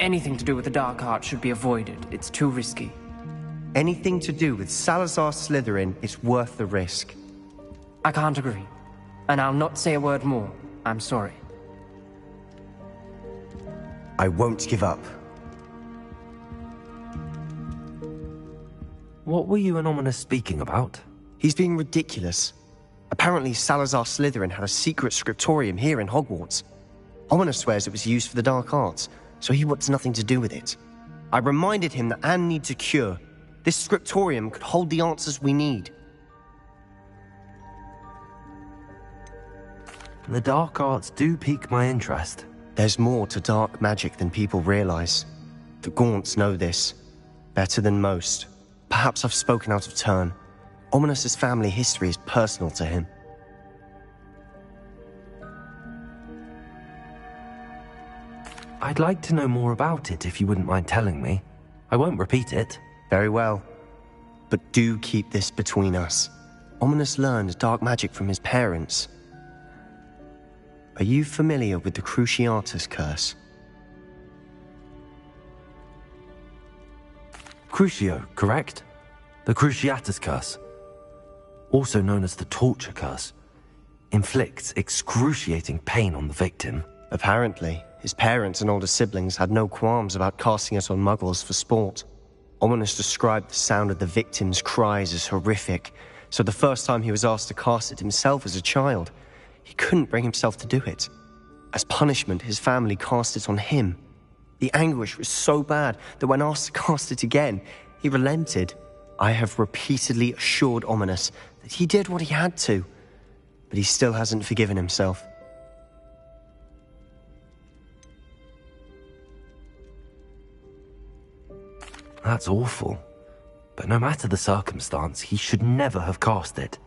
Anything to do with the dark art should be avoided. It's too risky. Anything to do with Salazar Slytherin is worth the risk. I can't agree. And I'll not say a word more. I'm sorry. I won't give up. What were you and Ominous speaking about? He's being ridiculous. Apparently Salazar Slytherin had a secret scriptorium here in Hogwarts. Ominous swears it was used for the dark arts, so he wants nothing to do with it. I reminded him that Anne needs a cure. This scriptorium could hold the answers we need. The dark arts do pique my interest. There's more to dark magic than people realize. The Gaunts know this. Better than most. Perhaps I've spoken out of turn. Ominous's family history is personal to him. I'd like to know more about it if you wouldn't mind telling me. I won't repeat it. Very well. But do keep this between us. Ominous learned dark magic from his parents. Are you familiar with the Cruciatus curse? Crucio, correct? The Cruciatus curse. Also known as the torture curse. Inflicts excruciating pain on the victim. Apparently, his parents and older siblings had no qualms about casting it on muggles for sport. Ominous described the sound of the victim's cries as horrific, so the first time he was asked to cast it himself as a child, he couldn't bring himself to do it. As punishment, his family cast it on him. The anguish was so bad that when asked to cast it again, he relented. I have repeatedly assured Ominous that he did what he had to, but he still hasn't forgiven himself. That's awful. But no matter the circumstance, he should never have cast it.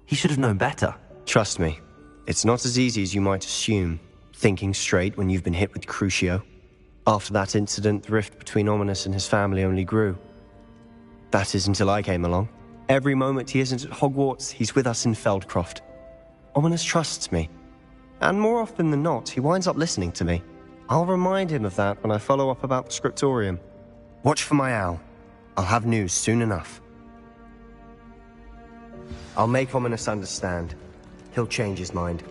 He should have known better. Trust me, it's not as easy as you might assume, thinking straight when you've been hit with Crucio. After that incident, the rift between Ominous and his family only grew. That is until I came along. Every moment he isn't at Hogwarts, he's with us in Feldcroft. Ominous trusts me. And more often than not, he winds up listening to me. I'll remind him of that when I follow up about the scriptorium. Watch for my owl. I'll have news soon enough. I'll make Ominous understand. He'll change his mind.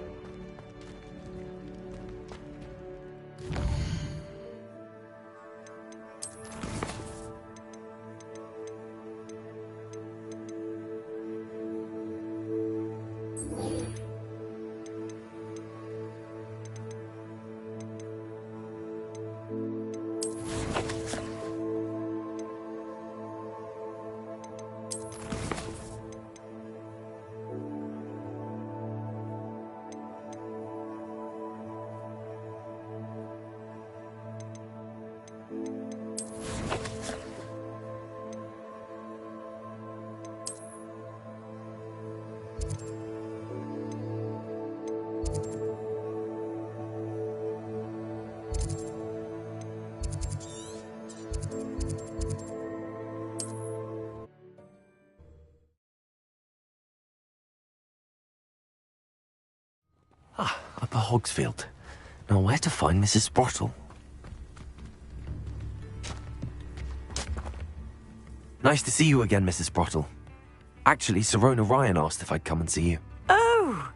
Upper Hogsfield. Now where to find Mrs. Sprottle? Nice to see you again, Mrs. Sprottle. Actually, Sirona Ryan asked if I'd come and see you. Oh,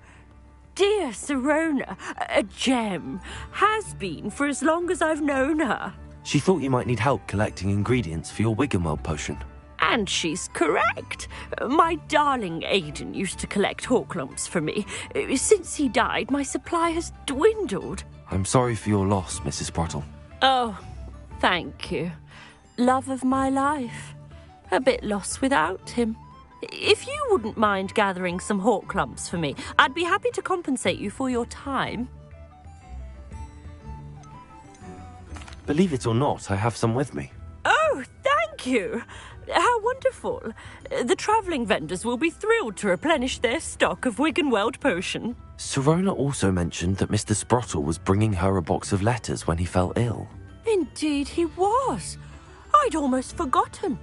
dear Sirona, a gem. Has been for as long as I've known her. She thought you might need help collecting ingredients for your Wiggenweld potion. And she's correct. My darling Aidan used to collect Horklumps for me. Since he died, my supply has dwindled. I'm sorry for your loss, Mrs. Sprottle. Oh, thank you. Love of my life. A bit lost without him. If you wouldn't mind gathering some hawk lumps for me, I'd be happy to compensate you for your time. Believe it or not, I have some with me. Oh, thank you! How wonderful. The travelling vendors will be thrilled to replenish their stock of Wiggenweld potion. Sirona also mentioned that Mr. Sprottle was bringing her a box of letters when he fell ill. Indeed he was. I'd almost forgotten.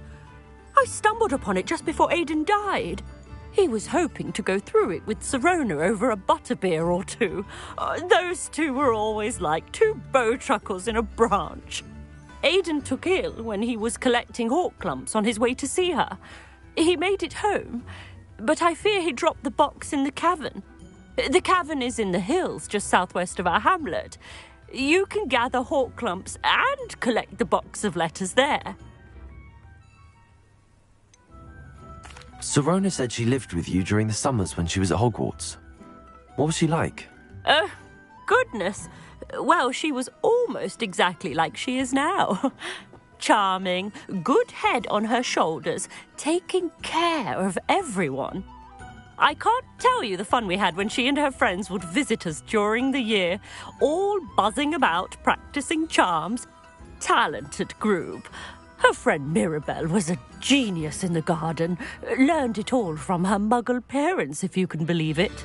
I stumbled upon it just before Aidan died. He was hoping to go through it with Sirona over a butterbeer or two. Those two were always like two bowtruckles in a branch. Aidan took ill when he was collecting hawk lumps on his way to see her. He made it home, but I fear he dropped the box in the cavern. The cavern is in the hills just southwest of our hamlet. You can gather hawk lumps and collect the box of letters there. Sirona said she lived with you during the summers when she was at Hogwarts. What was she like? Goodness. Well, she was almost exactly like she is now. Charming, good head on her shoulders, taking care of everyone. I can't tell you the fun we had when she and her friends would visit us during the year, all buzzing about, practicing charms. Talented group. Her friend Mirabelle was a genius in the garden. Learned it all from her muggle parents, if you can believe it.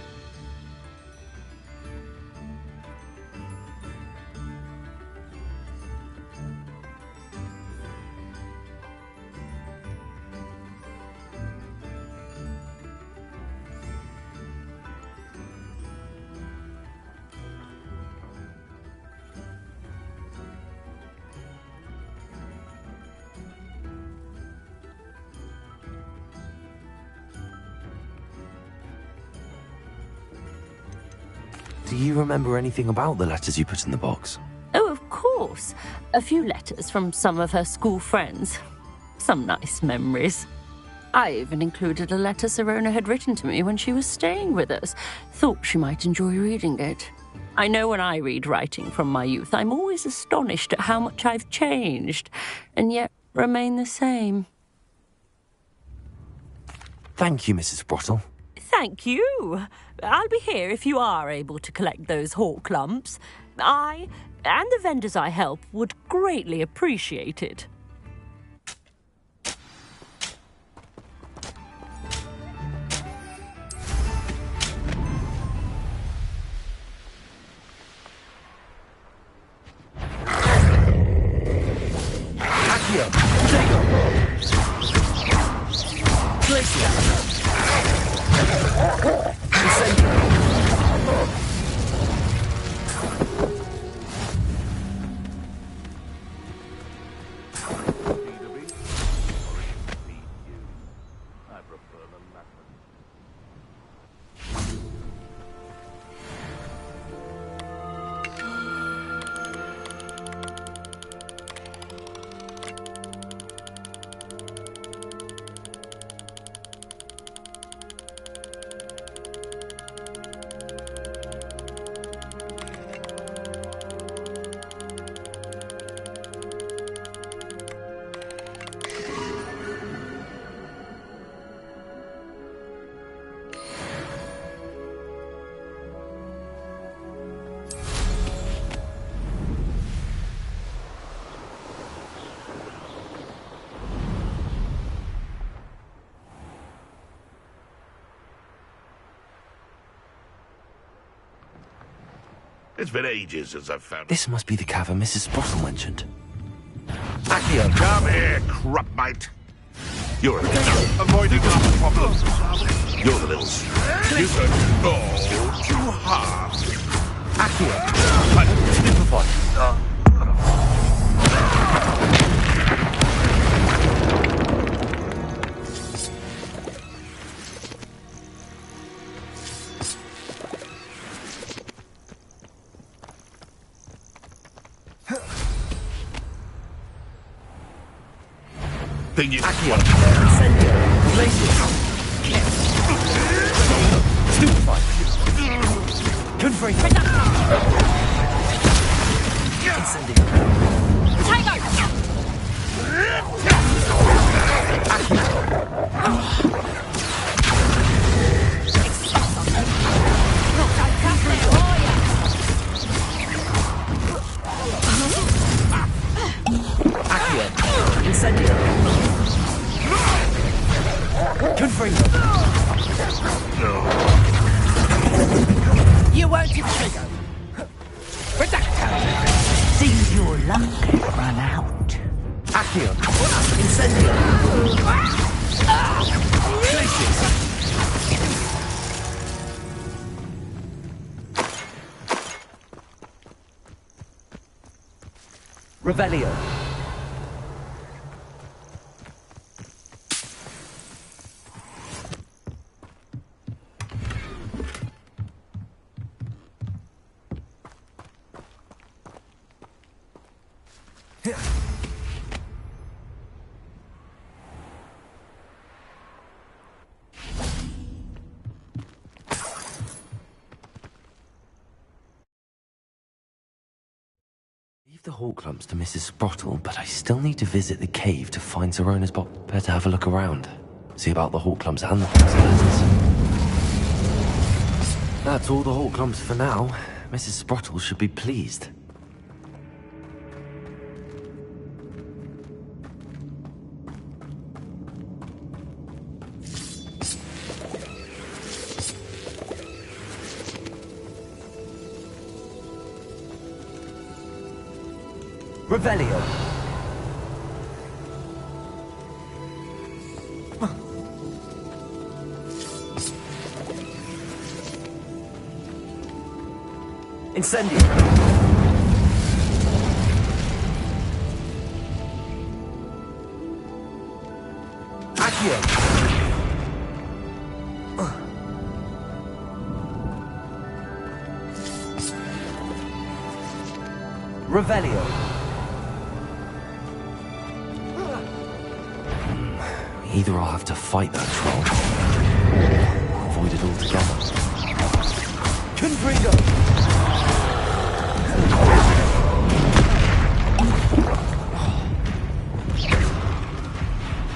Do you remember anything about the letters you put in the box? Oh, of course. A few letters from some of her school friends. Some nice memories. I even included a letter Sirona had written to me when she was staying with us. Thought she might enjoy reading it. I know when I read writing from my youth, I'm always astonished at how much I've changed, and yet remain the same. Thank you, Mrs. Sprottle. Thank you. I'll be here if you are able to collect those hawk lumps. I, and the vendors I help, would greatly appreciate it. Accio! Potato! Glacier! It's been ages since I've found... This must be the cavern Mrs. Sprottle mentioned. Accio, come here, crupmite. You're a little... Avoiding our problems. You're the little... You could go too hard. Accio! Stupefy! Thing you... Accio! Glacier! Stupefy! Conframe! Incendio! Potato! Accio! Accio! Incendio! Confringo! You won't trigger. Reducto! Seems your luck has run out. Accio! Incendio! Glacius! Revelio. Leave the hawk lumps to Mrs. Sprottle, but I still need to visit the cave to find Zerona's box. Better have a look around. See about the hawk lumps and the box of letters. That's all the hawk lumps for now. Mrs. Sprottle should be pleased. Revelio. Incendio. Accio. Revelio. Either I'll have to fight that troll, or avoid it altogether. Confringo!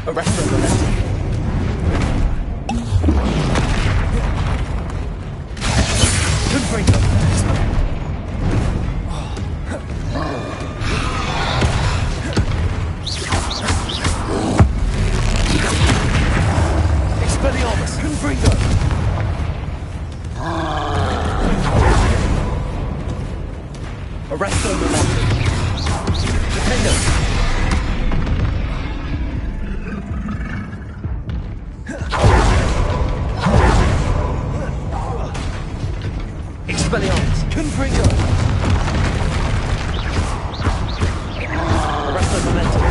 Arrest the momentum. Confringo! Expelliarmus! Confringo! Arrest the momentum. Defendo! Expelliarmus! Confringo! Arrest the momentum.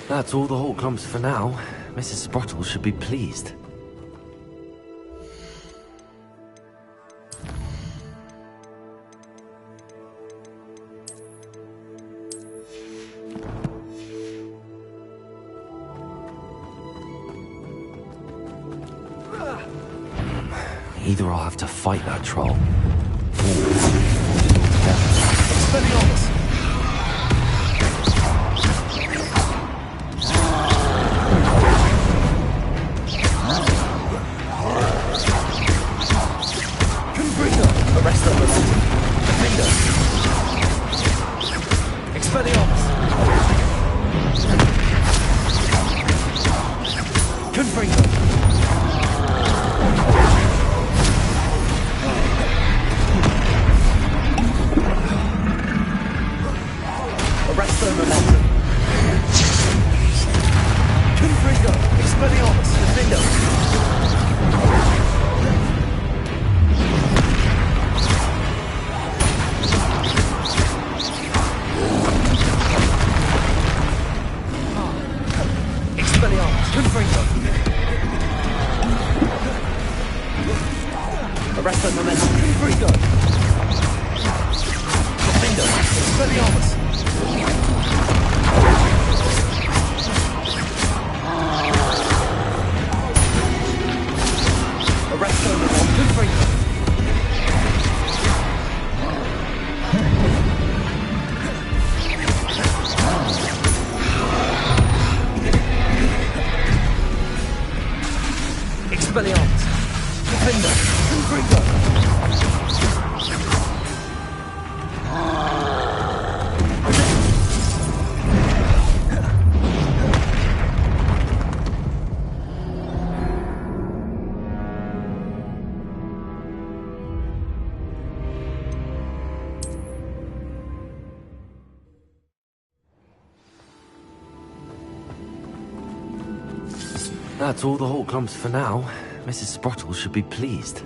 That's all the hawk clumps for now. Mrs. Sprottle should be pleased. Either I'll have to fight that troll, or Expelliarmus! Arrest the momentum. Defender. Expelliarmus. Confringo. Arrest the momentum. Confringo. Expelliarmus. Defender. Confringo. Arrest the momentum. Confringo. Defendo. Expelliarmus. That's all the Hawk Clumps for now. Mrs. Sprottle should be pleased.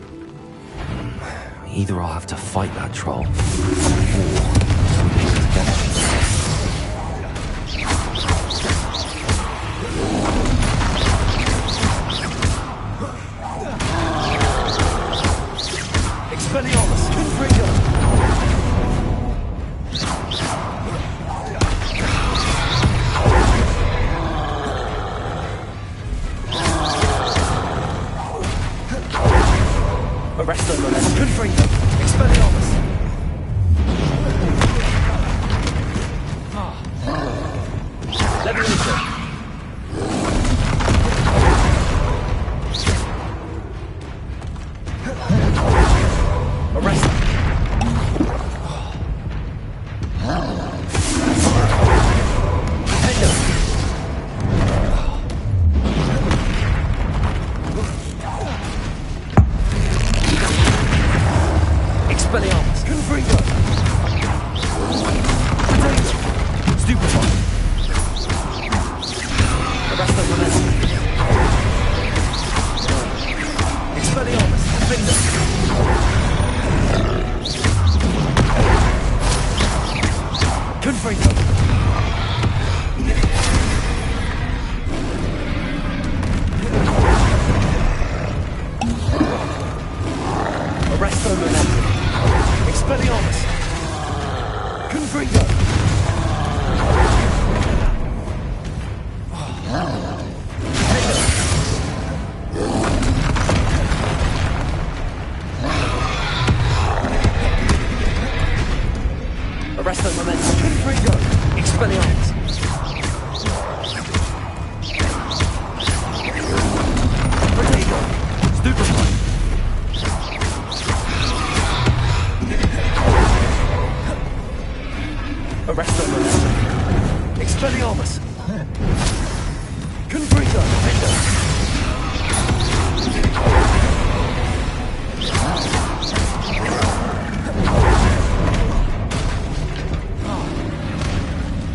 Either I'll have to fight that troll, or something together. Expelliarmus, Confringo! Arresto Momentum, Confringo! Expelliarmus! Leviator! Arresto! Expelliarmus! Confringo! Potato! Stupefy! Arresto Momentum! Expelliarmus! Defender! Confringo! Arresto Momentum! Expelliarmus! Confringo! Arresto Momentum! Confringo! Expelliarmus! Potato! Stupefy! Arresto Momentum! Expelliarmus! Confringo! Defender!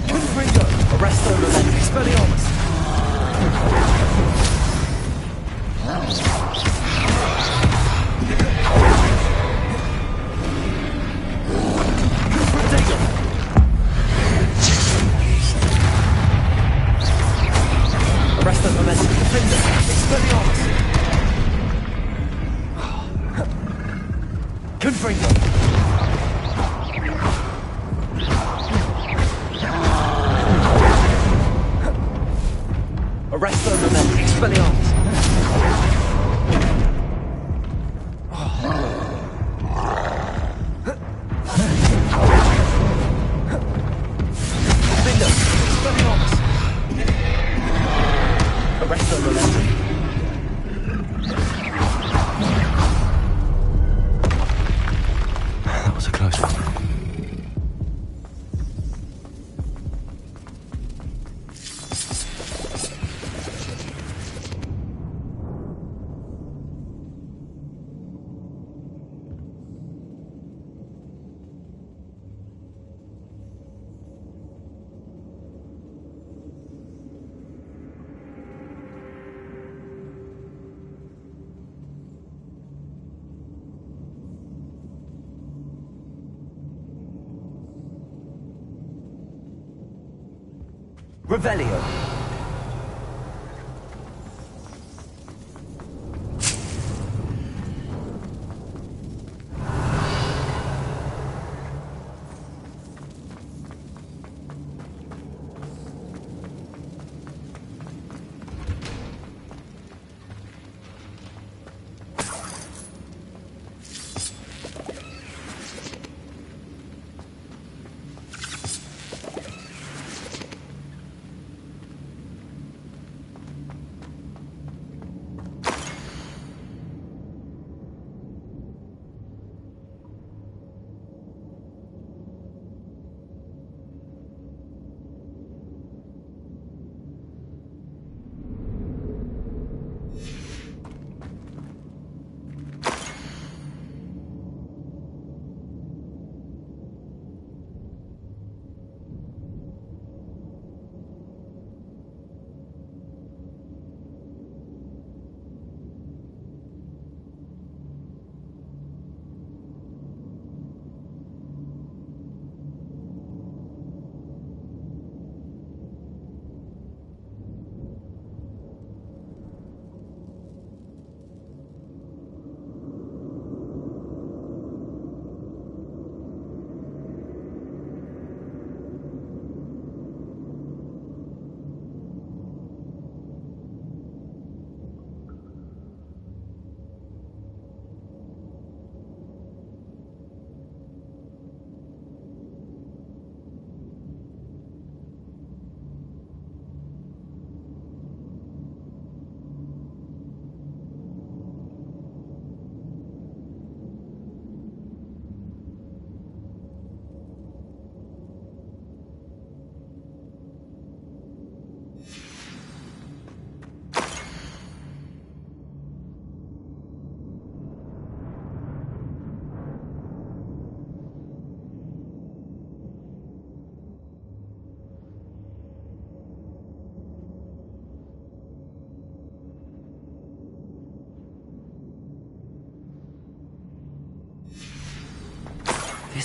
Confringo! Arresto Momentum! Expelliarmus! Potato! Arresto Momentum! Defender! Expelliarmus! Confringo! Arresto Momentum! Expelliarmus! Defender! Expelliarmus! Arresto Momentum! That was a close one. Revelio!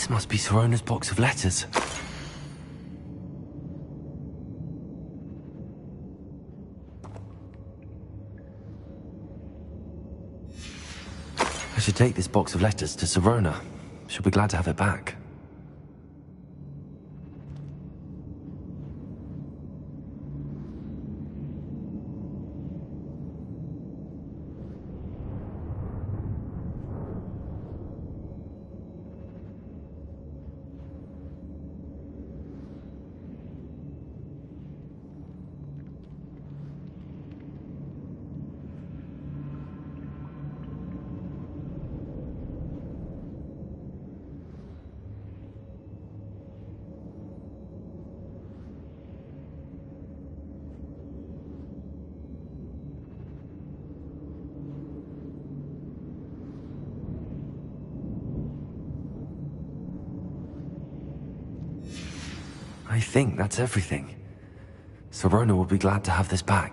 This must be Sirona's box of letters. I should take this box of letters to Sirona. She'll be glad to have it back. I think that's everything. Sirona will be glad to have this back.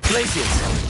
Glaciers!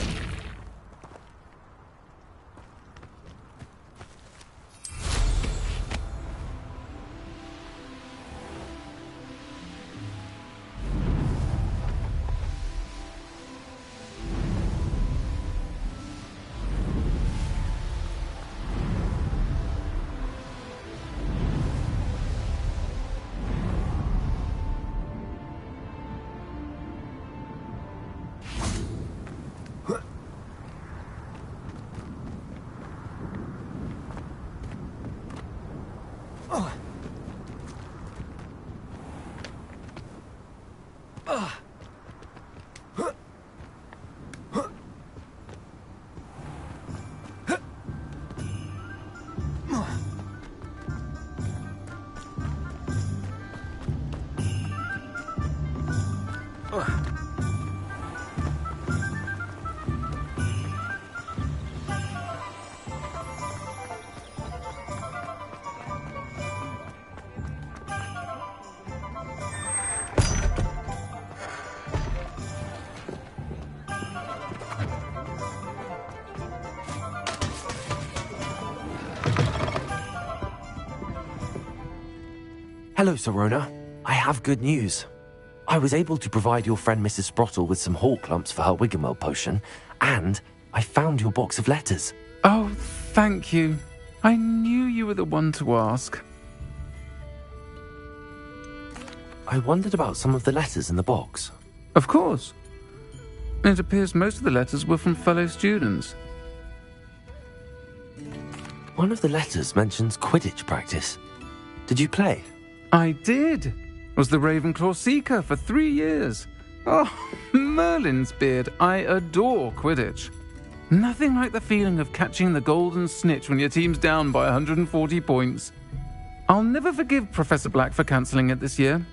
Hello, Sirona. I have good news. I was able to provide your friend Mrs. Sprottle with some hawk lumps for her Wiggenweld potion, and I found your box of letters. Oh, thank you. I knew you were the one to ask. I wondered about some of the letters in the box. Of course. It appears most of the letters were from fellow students. One of the letters mentions Quidditch practice. Did you play? I did. Was the Ravenclaw Seeker for 3 years. Oh, Merlin's beard. I adore Quidditch. Nothing like the feeling of catching the golden snitch when your team's down by 140 points. I'll never forgive Professor Black for cancelling it this year.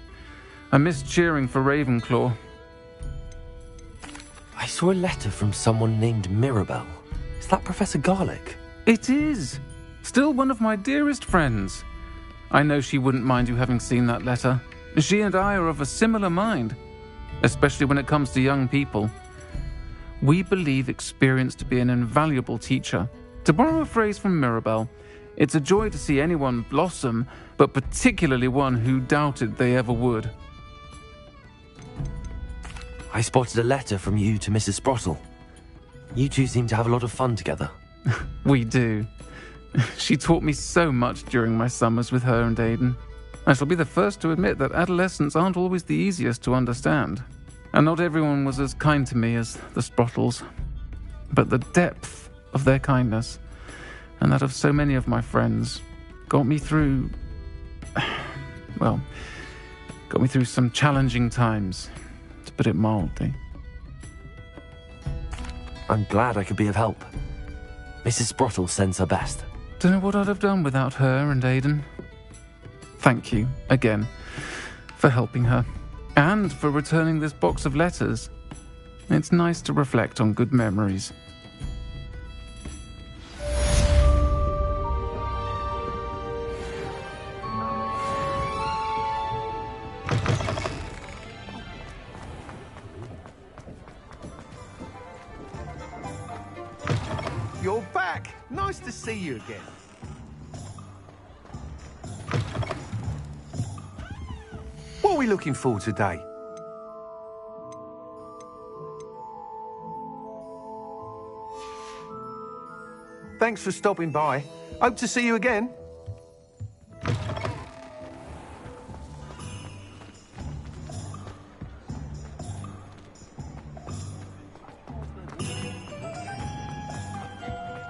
I missed cheering for Ravenclaw. I saw a letter from someone named Mirabelle. Is that Professor Garlick? It is. Still one of my dearest friends. I know she wouldn't mind you having seen that letter. She and I are of a similar mind, especially when it comes to young people. We believe experience to be an invaluable teacher. To borrow a phrase from Mirabelle, it's a joy to see anyone blossom, but particularly one who doubted they ever would. I spotted a letter from you to Mrs. Sprottle. You two seem to have a lot of fun together. We do. She taught me so much during my summers with her and Aiden. I shall be the first to admit that adolescents aren't always the easiest to understand. And not everyone was as kind to me as the Sprottles. But the depth of their kindness, and that of so many of my friends, got me through... well, got me through some challenging times, to put it mildly. I'm glad I could be of help. Mrs. Sprottle sends her best. Don't know what I'd have done without her and Aiden. Thank you, again, for helping her, and for returning this box of letters. It's nice to reflect on good memories. You're back! Nice to see you again. What are we looking for today? Thanks for stopping by. Hope to see you again.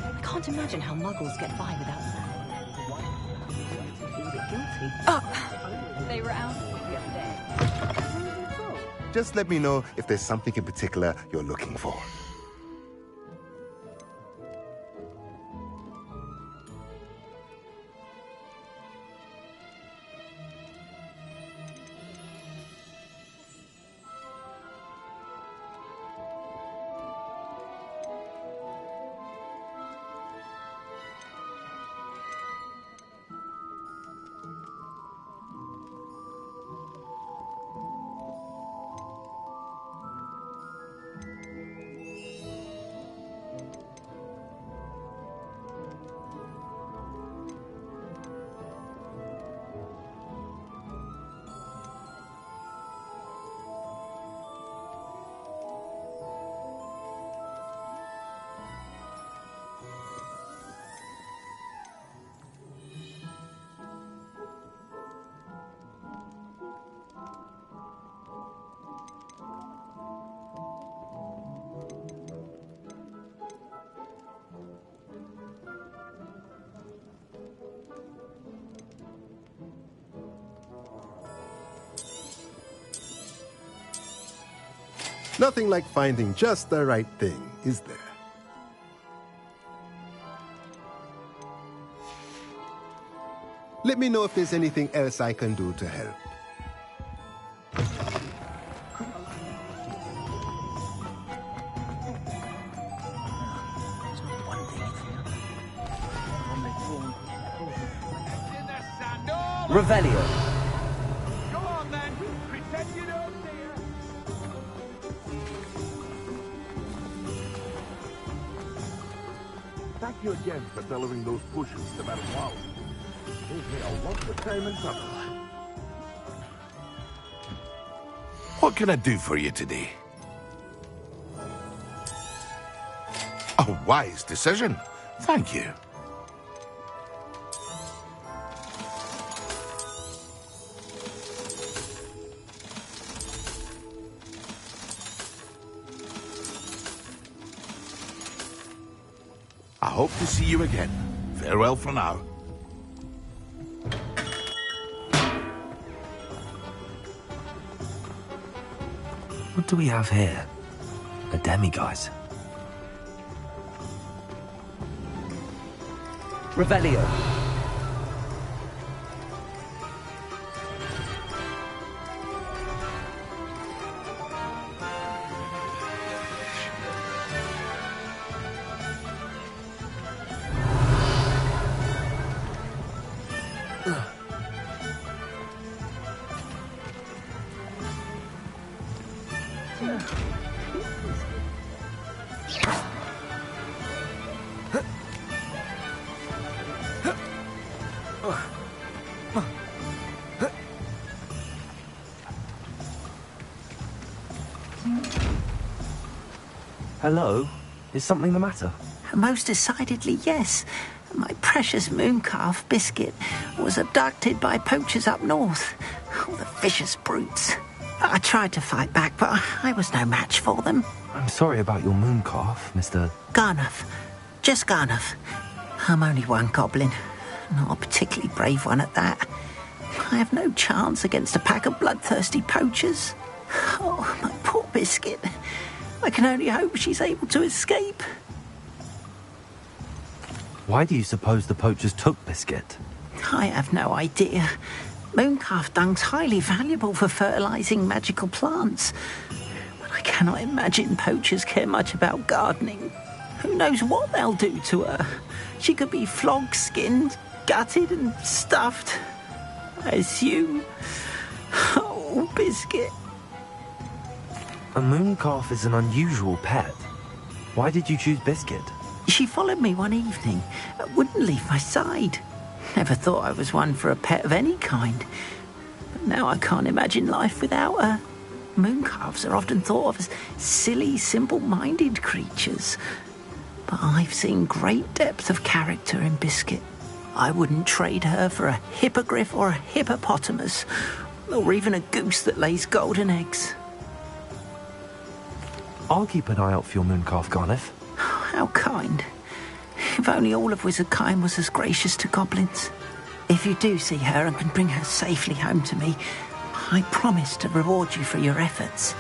I can't imagine how muggles get by without that. They were out the other day. Just let me know if there's something in particular you're looking for. Nothing like finding just the right thing, is there? Let me know if there's anything else I can do to help. Revelio. Go on then. Pretend you don't hear. Thank you again for delivering those potions to Madame Wow. Gave me a lot of time and trouble. What can I do for you today? A wise decision. Thank you. I hope to see you again. Farewell for now. What do we have here? A demiguise. Revelio. Hello? Is something the matter? Most decidedly, yes. My precious mooncalf biscuit was abducted by poachers up north. Oh, the vicious brutes. I tried to fight back, but I was no match for them. I'm sorry about your mooncalf, Mr. Garnuff. Just Garnuff. I'm only one goblin. Not a particularly brave one at that. I have no chance against a pack of bloodthirsty poachers. Oh, my poor biscuit. I can only hope she's able to escape. Why do you suppose the poachers took Biscuit? I have no idea. Mooncalf dung's highly valuable for fertilizing magical plants. But I cannot imagine poachers care much about gardening. Who knows what they'll do to her? She could be flogged, skinned, gutted and stuffed. I assume. Oh, Biscuit. A mooncalf is an unusual pet. Why did you choose Biscuit? She followed me one evening, wouldn't leave my side. Never thought I was one for a pet of any kind. But now I can't imagine life without her. Mooncalves are often thought of as silly, simple-minded creatures. But I've seen great depth of character in Biscuit. I wouldn't trade her for a hippogriff or a hippopotamus, or even a goose that lays golden eggs. I'll keep an eye out for your mooncalf, Garneth. How kind. If only all of Wizardkind was as gracious to goblins. If you do see her and can bring her safely home to me, I promise to reward you for your efforts.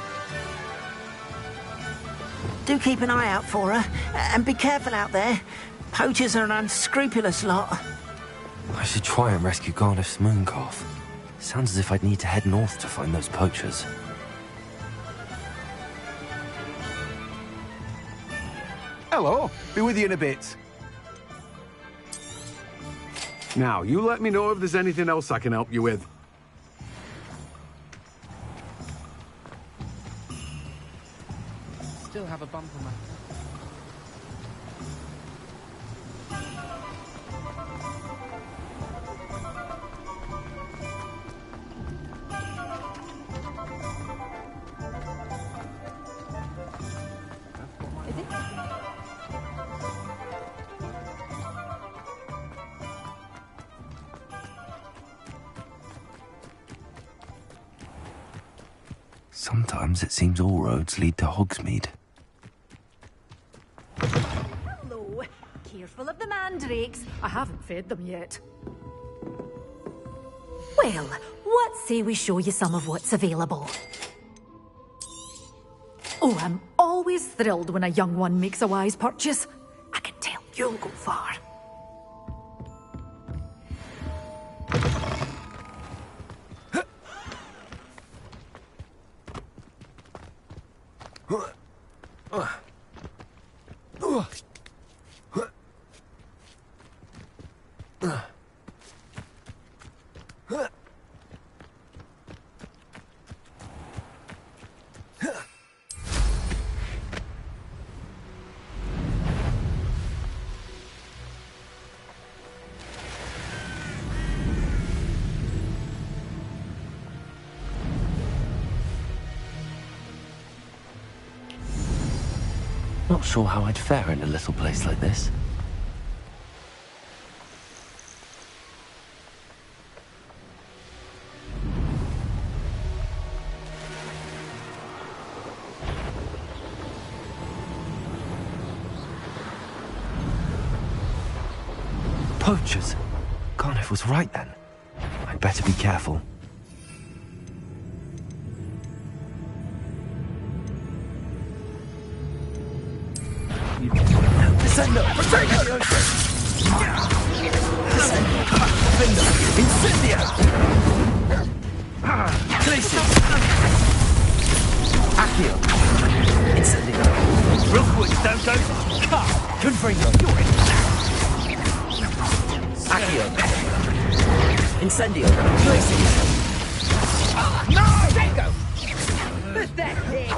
Do keep an eye out for her, and be careful out there. Poachers are an unscrupulous lot. I should try and rescue Garneth's mooncalf. Sounds as if I'd need to head north to find those poachers. Hello, be with you in a bit. Now, you let me know if there's anything else I can help you with. Still have a bump on my... Sometimes it seems all roads lead to Hogsmeade. Hello. Careful of the mandrakes. I haven't fed them yet. Well, what say we show you some of what's available? Oh, I'm always thrilled when a young one makes a wise purchase. I can tell you'll go far. Not sure how I'd fare in a little place like this. Poachers! Garneth was right then. I'd better be careful. Descendo! Protego! Descendo! Defendo! Incendia! Glacier! Accio! Incendio! Rookwood, don't go! Car! Confringo! You're in! Accio! Incendio! Glacier! No! Protego! Pathetic!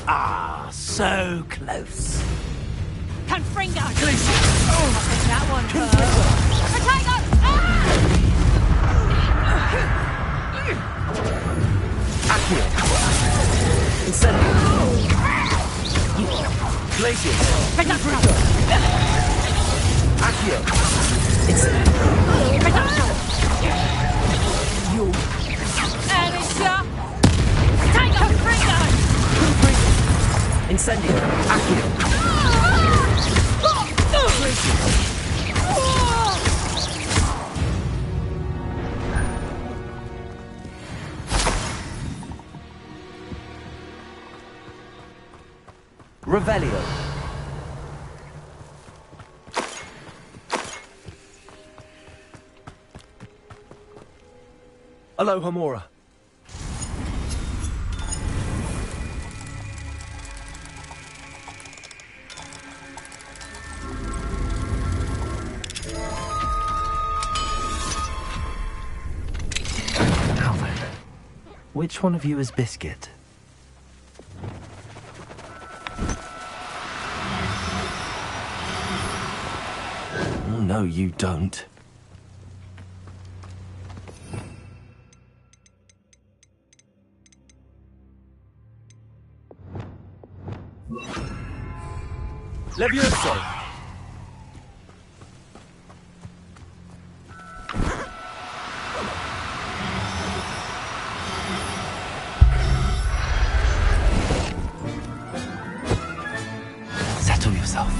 Ah, so close. Confringo! Glacier! Oh, that one first. Potato! Accio! Incendio! Glacier! Potato! Accio! Incendio! Potato! You! Alicia! Potato! Confringo! Incendio! Accio! Revelio. Aloha Mora. Which one of you is Biscuit? Oh, no, you don't. Levioso! Settle yourself.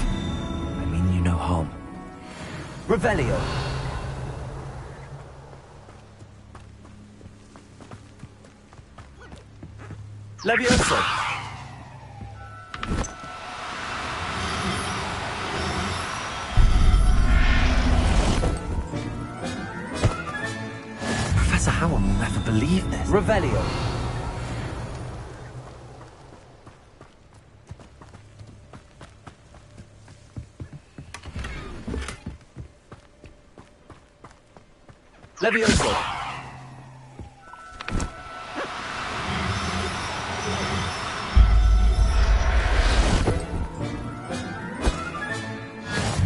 I mean you no harm. Revelio! Levioso! Professor Howell will never believe this. Revelio! Levioso!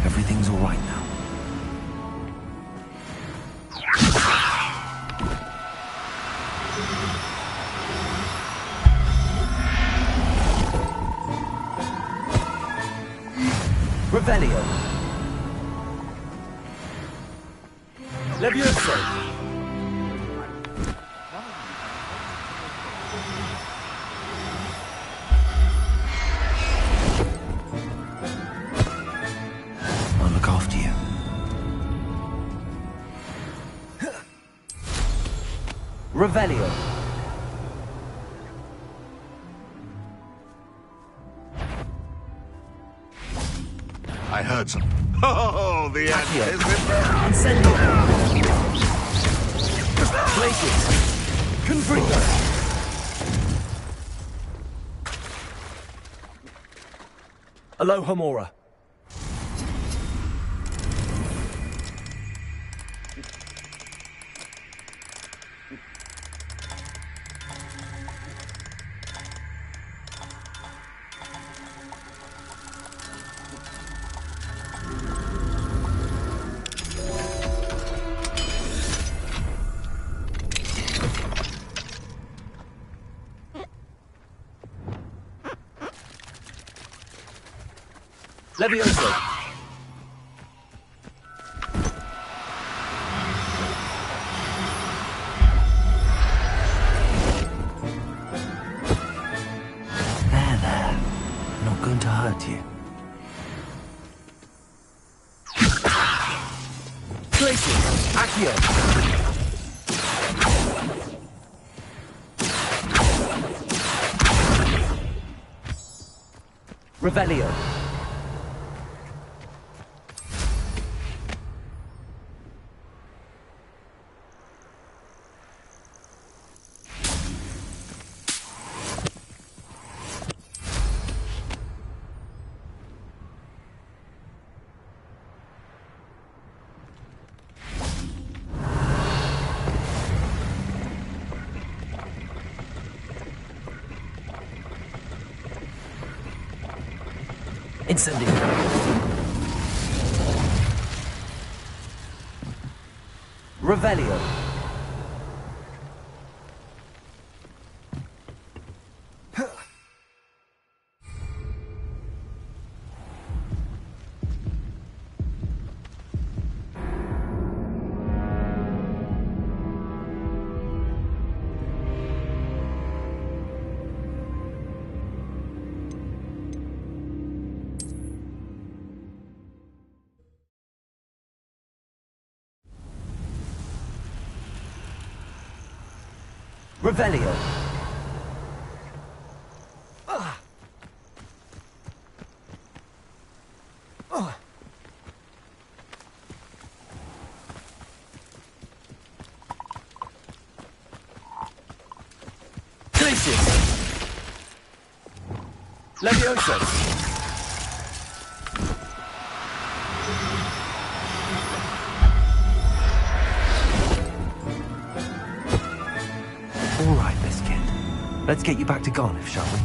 Everything's all right now. Revelio! Levioso! I'll look after you. Revelio! I heard some. Oh, the end is Incendio! Places! Confringo! Alohomora! Levioso! There. Not going to hurt you. Places! Accio! Revelio! Incendio. Revelio! Revelio! Glacius! Levioso! All right, Biscuit. Let's get you back to Garniff, shall we?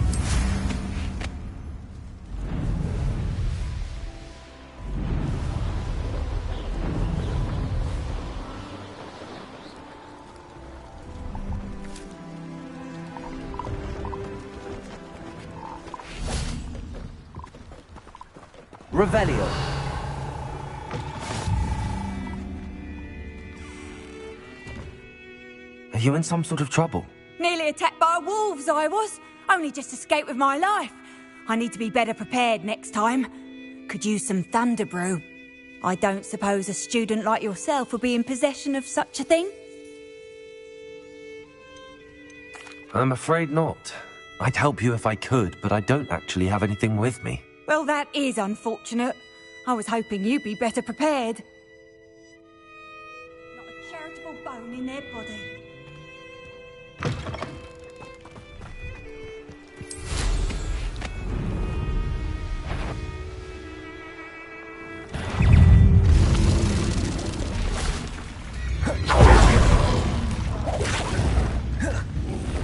Revelio. Are you in some sort of trouble? Nearly attacked by wolves, I was. Only just escaped with my life. I need to be better prepared next time. Could use some thunder brew. I don't suppose a student like yourself will be in possession of such a thing? I'm afraid not. I'd help you if I could, but I don't actually have anything with me. Well, that is unfortunate. I was hoping you'd be better prepared. Not a charitable bone in their body.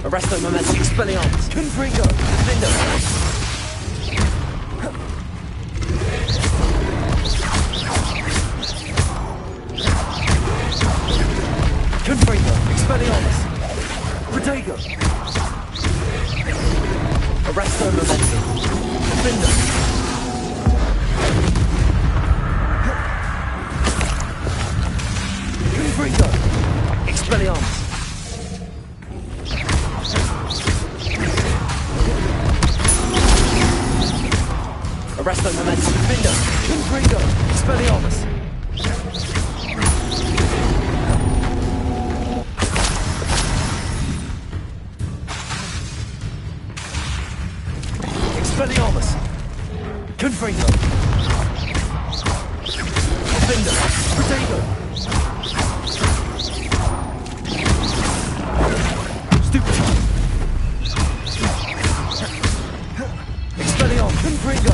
Arresto momentum, Expelliarmus, Confringo, Defender. Confringo, Expelliarmus, Protego. Arresto momentum, Defender. Confringo, Expelliarmus. Arresto momentum, Defender, Confringo, Expelliarmus. Expelliarmus, Confringo, Defender, Protego. Stupid. Expelliarmus, Confringo.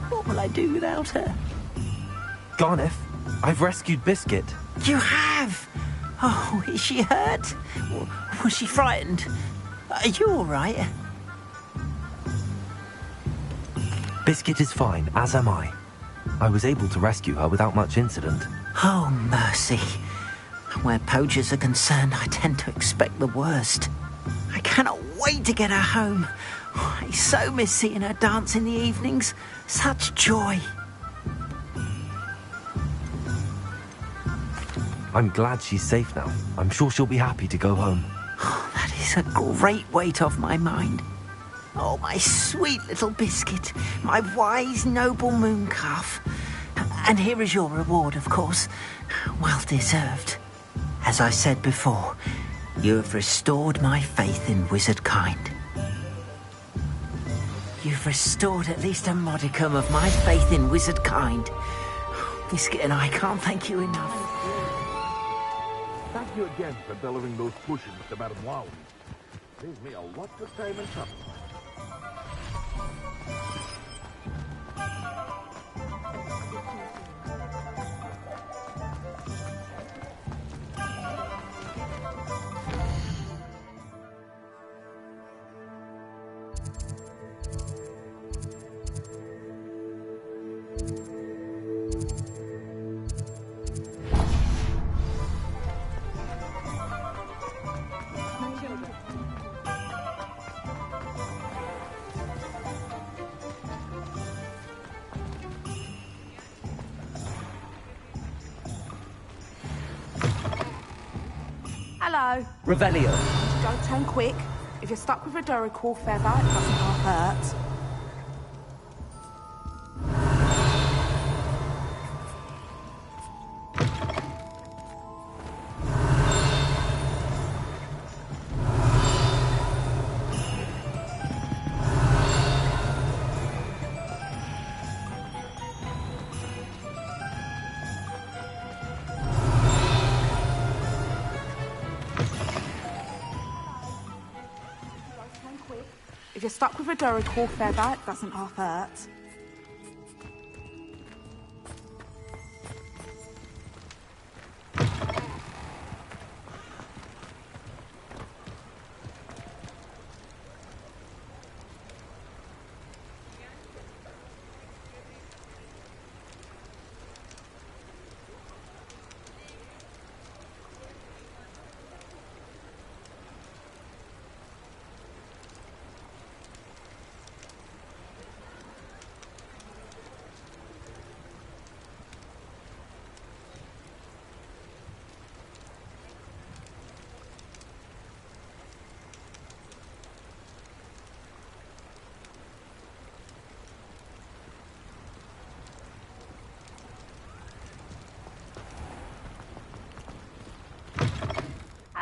What will I do without her? Garniff, I've rescued Biscuit. You have? Oh, is she hurt? Was she frightened? Are you all right? Biscuit is fine, as am I. I was able to rescue her without much incident. Oh, mercy. Where poachers are concerned, I tend to expect the worst. I cannot wait to get her home. I so miss seeing her dance in the evenings. Such joy. I'm glad she's safe now. I'm sure she'll be happy to go home. That is a great weight off my mind. Oh, my sweet little biscuit, my wise, noble moon calf. And here is your reward, of course. Well deserved. As I said before, you have restored my faith in wizard kind. You've restored at least a modicum of my faith in wizard kind. Biscuit and I can't thank you enough. Thank you again for delivering those potions to Madame Wow. Saves me a lot of time and trouble. Hello. Revelio. Don't turn quick. If you're stuck with a Duracell feather, it doesn't half hurt. If you're stuck with a Duracell feather, it doesn't half hurt.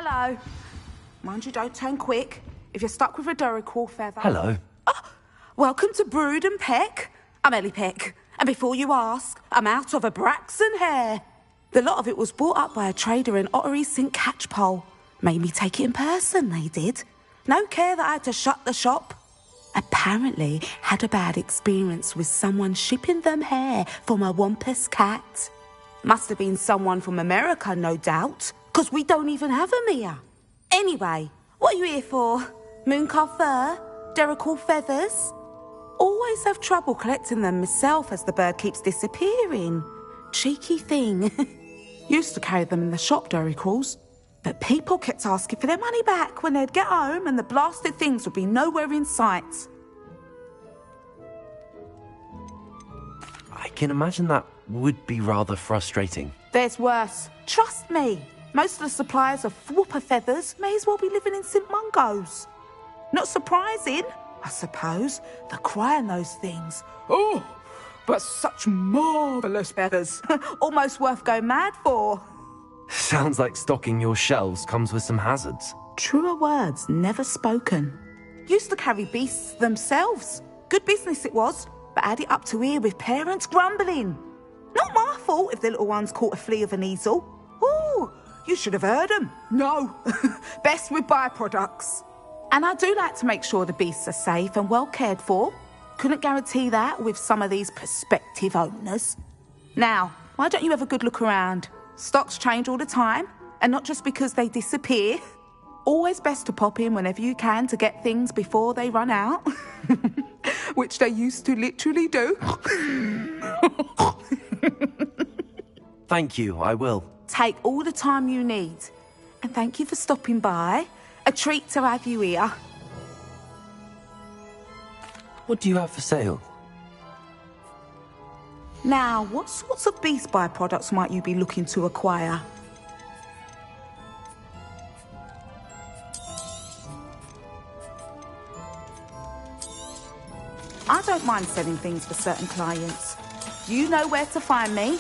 Hello. Mind you, don't turn quick. If you're stuck with a Duracell feather... Hello. Welcome to Brood and Peck. I'm Ellie Peck. And before you ask, I'm out of a Braxton hair. The lot of it was bought up by a trader in Ottery St. Catchpole. Made me take it in person, they did. No care that I had to shut the shop. Apparently had a bad experience with someone shipping them hair for my Wampus cat. Must have been someone from America, no doubt. Because we don't even have them here. Anyway, what are you here for? Mooncalf fur? Duracell feathers? Always have trouble collecting them myself as the bird keeps disappearing. Cheeky thing. Used to carry them in the shop, Duracalls. But people kept asking for their money back when they'd get home and the blasted things would be nowhere in sight. I can imagine that would be rather frustrating. There's worse. Trust me. Most of the suppliers of whooper feathers may as well be living in St. Mungo's. Not surprising, I suppose, the cry on those things. Oh, but such marvellous feathers. Almost worth going mad for. Sounds like stocking your shelves comes with some hazards. Truer words never spoken. Used to carry beasts themselves. Good business it was, but add it up to here with parents grumbling. Not my fault if the little ones caught a flea of an easel. Ooh, you should have heard them. No, best with byproducts. And I do like to make sure the beasts are safe and well cared for. Couldn't guarantee that with some of these prospective owners. Now, why don't you have a good look around? Stocks change all the time, and not just because they disappear. Always best to pop in whenever you can to get things before they run out. Which they used to literally do. Thank you, I will. Take all the time you need. And thank you for stopping by. A treat to have you here. What do you have for sale? Now, what sorts of beast byproducts might you be looking to acquire? don't mind selling things for certain clients. You know where to find me.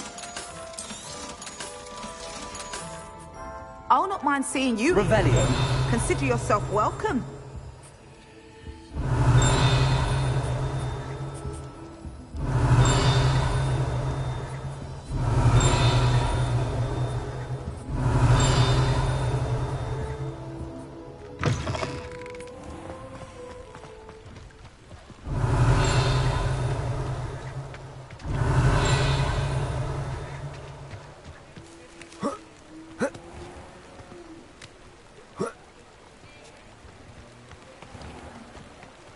I'll not mind seeing you. Revelio. Consider yourself welcome.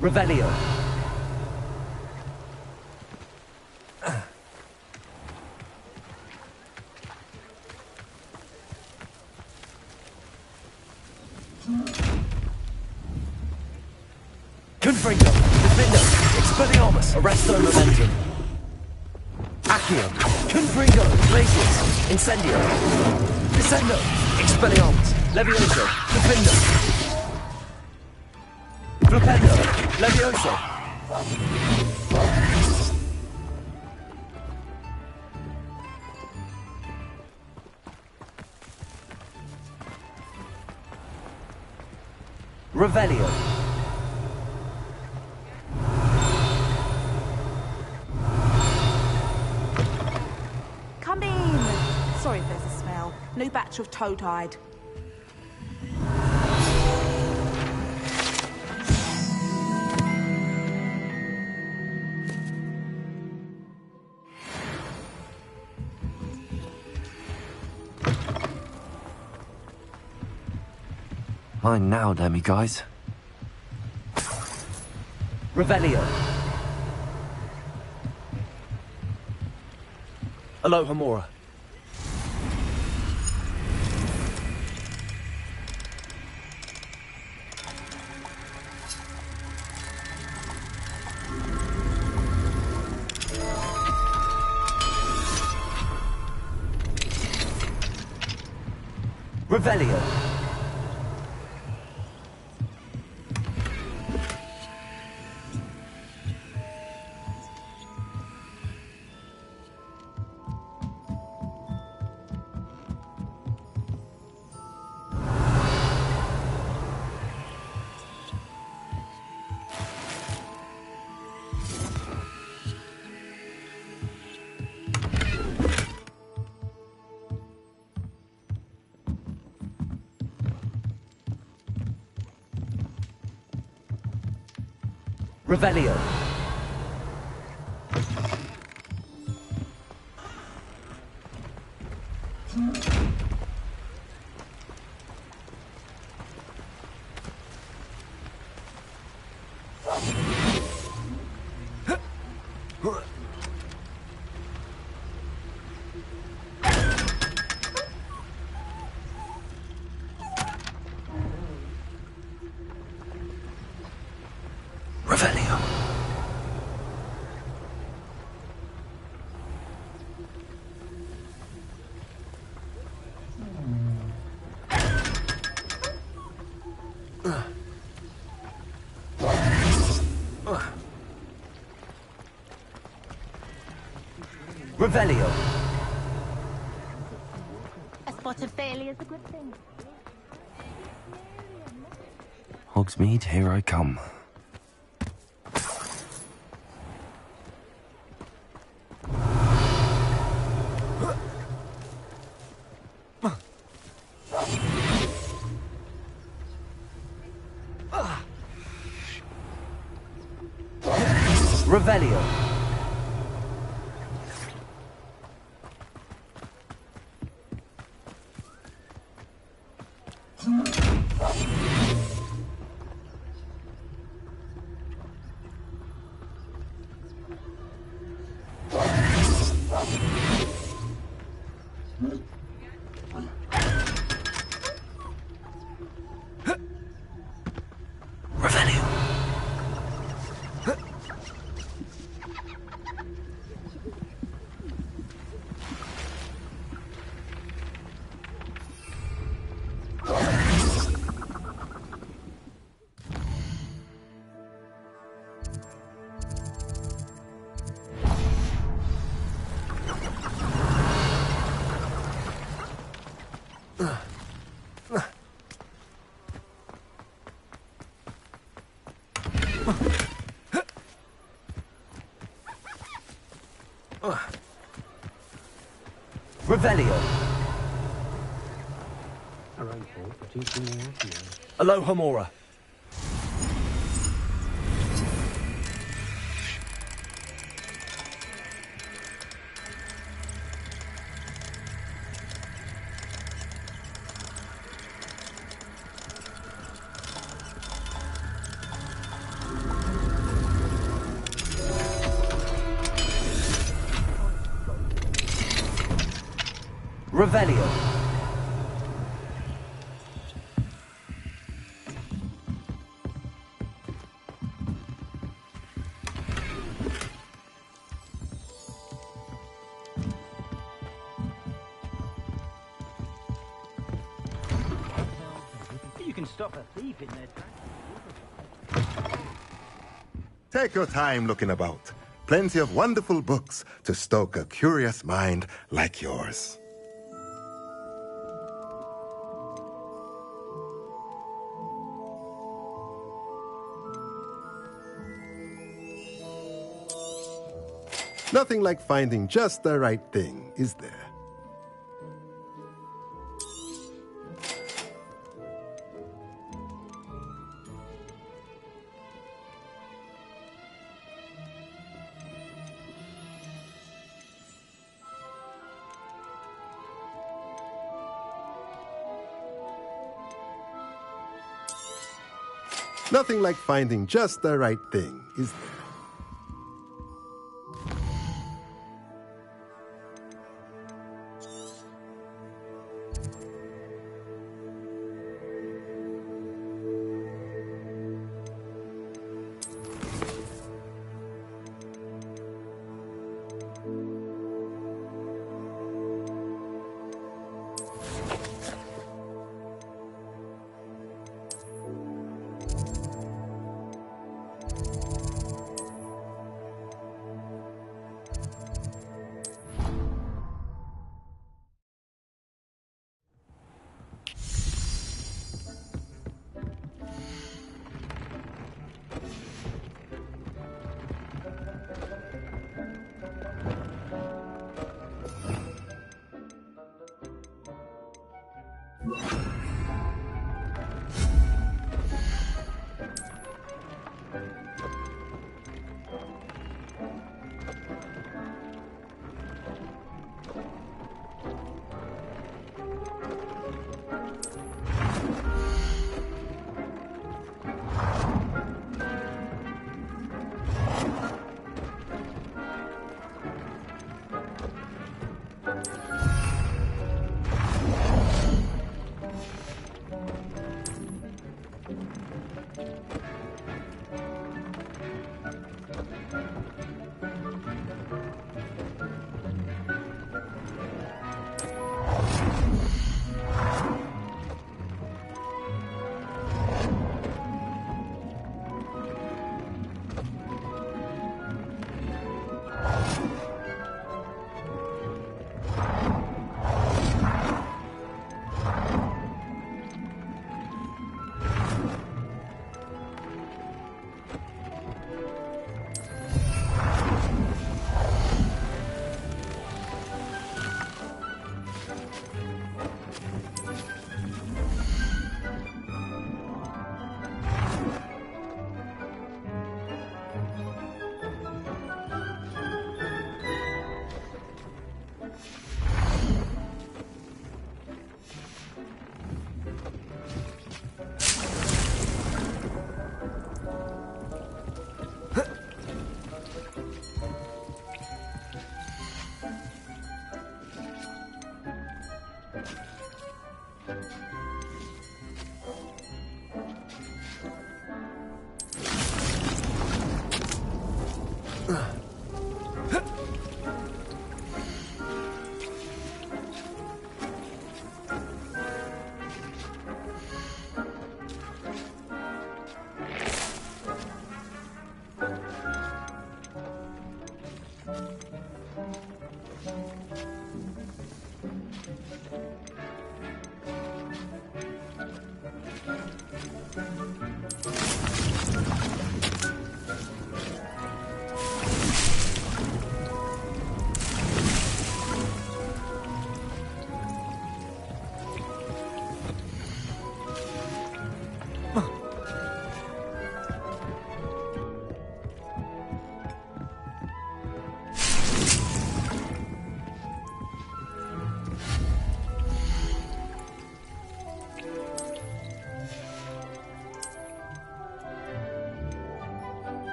Revelio. Confringo. Defendo. Expelliarmus. Arresto Momentum. Accio. Confringo. Glacius. Incendio. Descendo. Expelliarmus. Levioso. Defendo. Flipendo. Levioso. Revelio. Come in. Sorry if there's a smell. New batch of toad-hide. Mine now, damn you guys. Revelio. Aloha Mora. Revelio. Revelio. Revelio. Revelio. A spot of failure is a good thing. Hogsmeade, here I come. Revelio. Revelio. Alohomora. Revelio. You can stop a thief in their tracks. Take your time looking about. Plenty of wonderful books to stoke a curious mind like yours. Nothing like finding just the right thing, is there? Nothing like finding just the right thing, is there?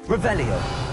Revelio.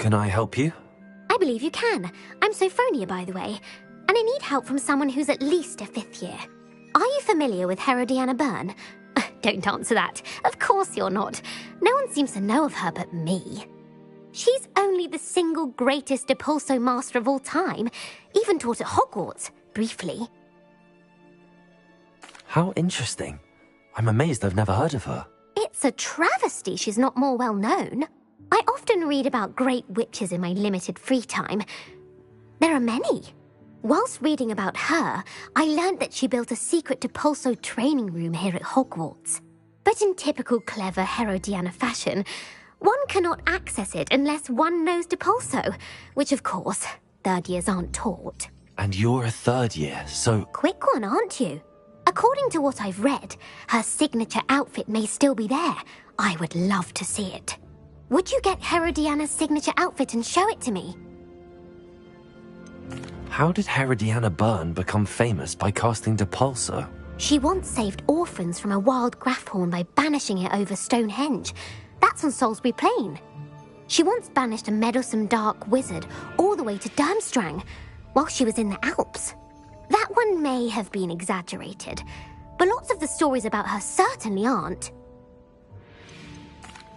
Can I help you? I believe you can. I'm Sophronia, by the way, and I need help from someone who's at least a 5th year. Are you familiar with Herodiana Byrne? Don't answer that. Of course you're not. No one seems to know of her but me. She's only the single greatest Depulso master of all time, even taught at Hogwarts, briefly. How interesting. I'm amazed I've never heard of her. It's a travesty she's not more well known. I often read about great witches in my limited free time. There are many. Whilst reading about her, I learned that she built a secret Depulso training room here at Hogwarts. But in typical clever Herodiana fashion, one cannot access it unless one knows Depulso, which of course, 3rd years aren't taught. And you're a 3rd year, so... Quick one, aren't you? According to what I've read, her signature outfit may still be there. I would love to see it. Would you get Herodiana's signature outfit and show it to me? How did Herodiana Byrne become famous by casting Depulso? She once saved orphans from a wild Grafhorn by banishing it over Stonehenge. That's on Salisbury Plain. She once banished a meddlesome dark wizard all the way to Durmstrang while she was in the Alps. That one may have been exaggerated, but lots of the stories about her certainly aren't.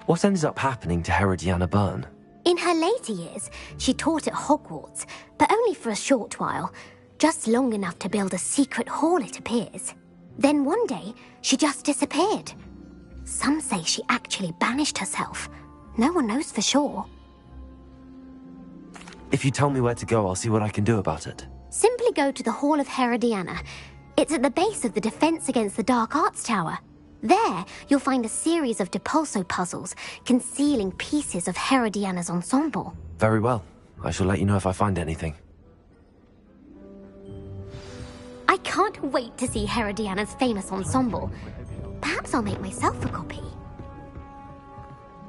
What ended up happening to Herodiana Byrne? In her later years, she taught at Hogwarts, but only for a short while, just long enough to build a secret hall, it appears. Then one day, she just disappeared. Some say she actually banished herself. No one knows for sure. If you tell me where to go, I'll see what I can do about it. Simply go to the Hall of Herodiana. It's at the base of the Defense Against the Dark Arts Tower. There, you'll find a series of Depulso puzzles concealing pieces of Herodiana's ensemble. Very well. I shall let you know if I find anything. I can't wait to see Herodiana's famous ensemble. Perhaps I'll make myself a copy.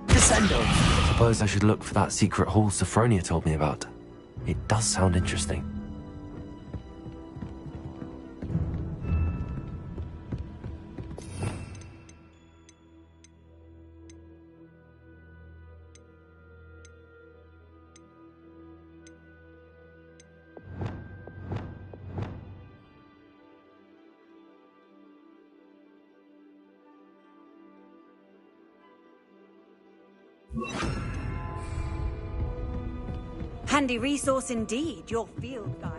Descendo! I suppose I should look for that secret hall Sophronia told me about. It does sound interesting. Handy resource indeed, your field guide.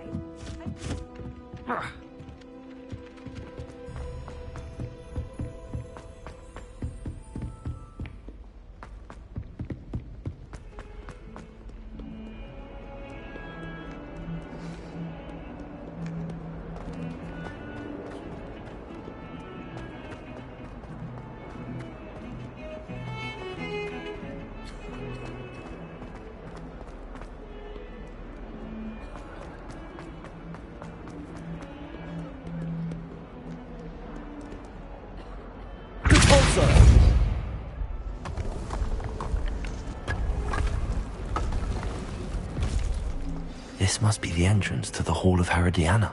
This must be the entrance to the Hall of Herodiana.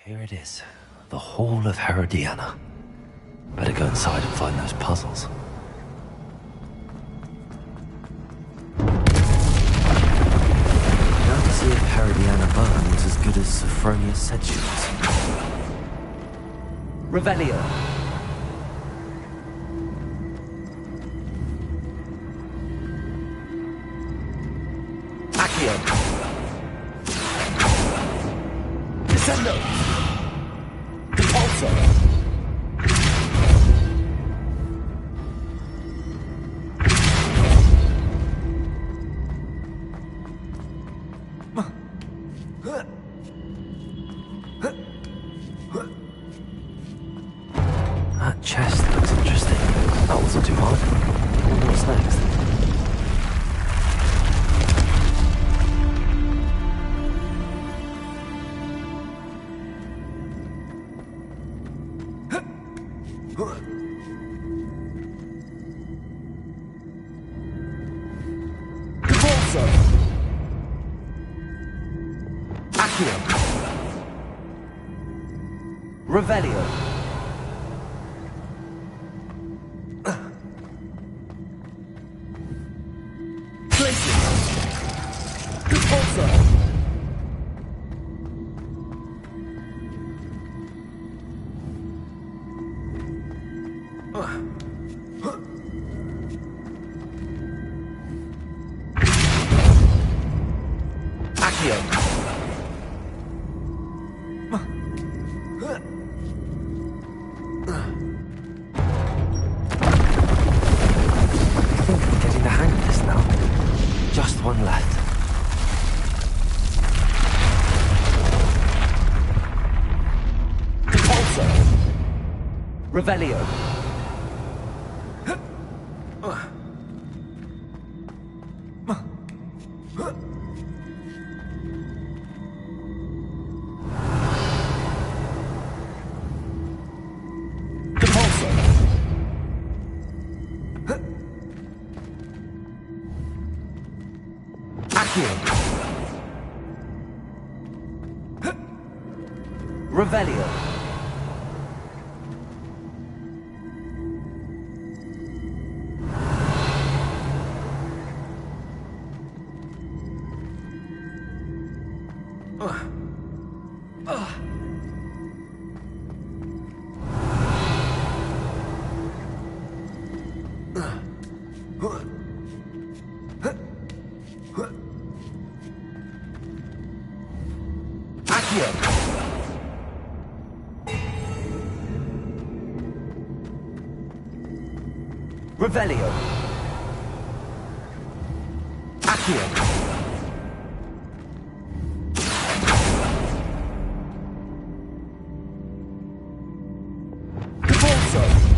Here it is, the Hall of Herodiana. Better go inside and find those puzzles. Now to see if Herodiana Byrne was as good as Sophronia said she was. Revelio. Accio. Descendo. Depulso. That chest looks interesting. That wasn't too hard. I wonder what's next. Depulso. Accio. Revelio. Getting the hang of this now. Just one left. Depulso. Revelio. Revelio. Revelio. Accio. Repulso.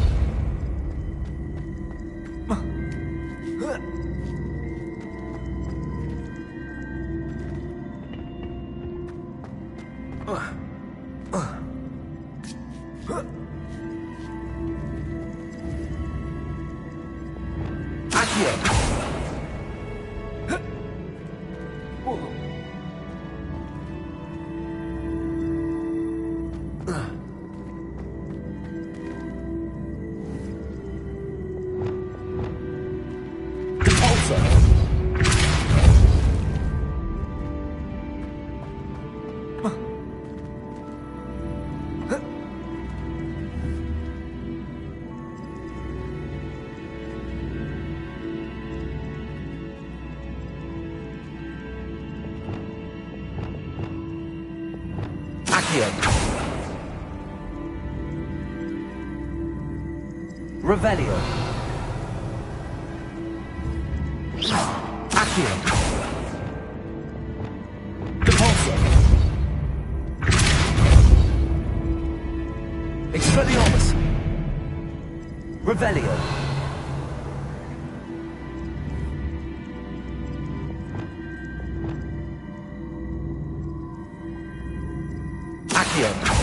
Revelio. Accio. Repulso. Expelliarmus. Revelio. Accio.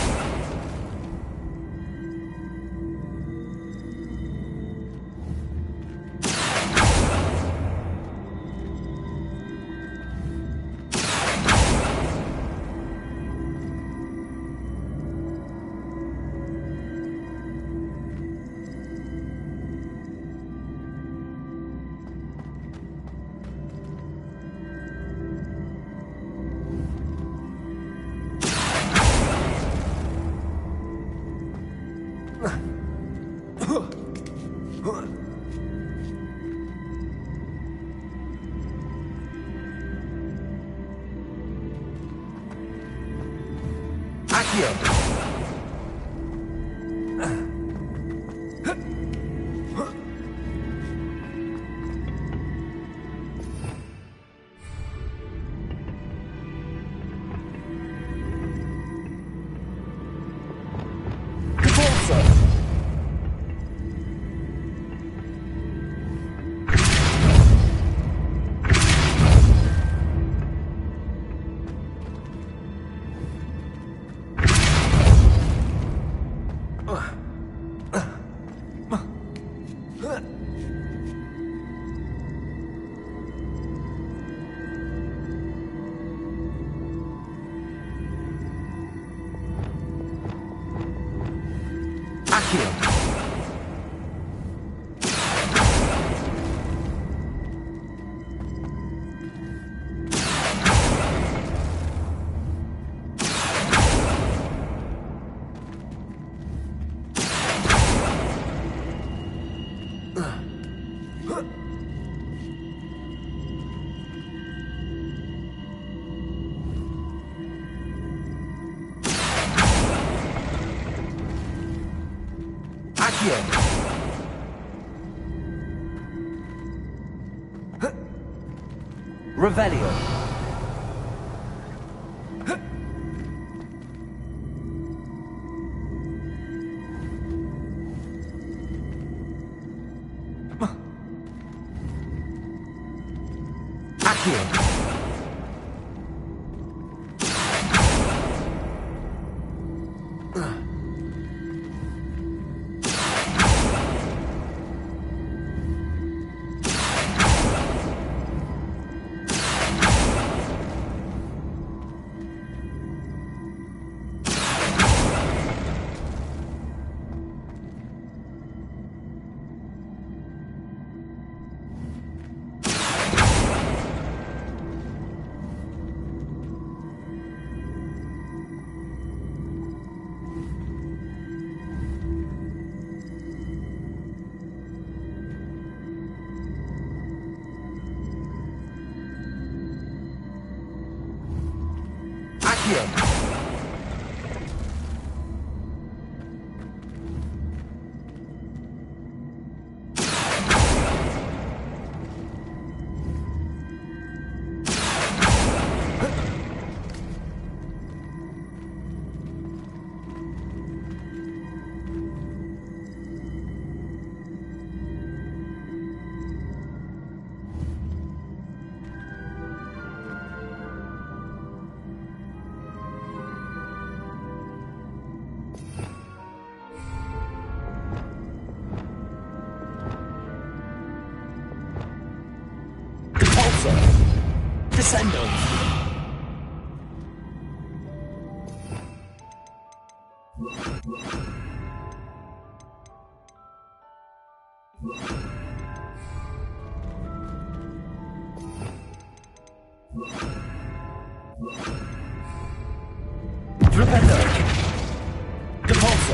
Revelio. Accio. Accio. Descendo. Rependo. Depulso.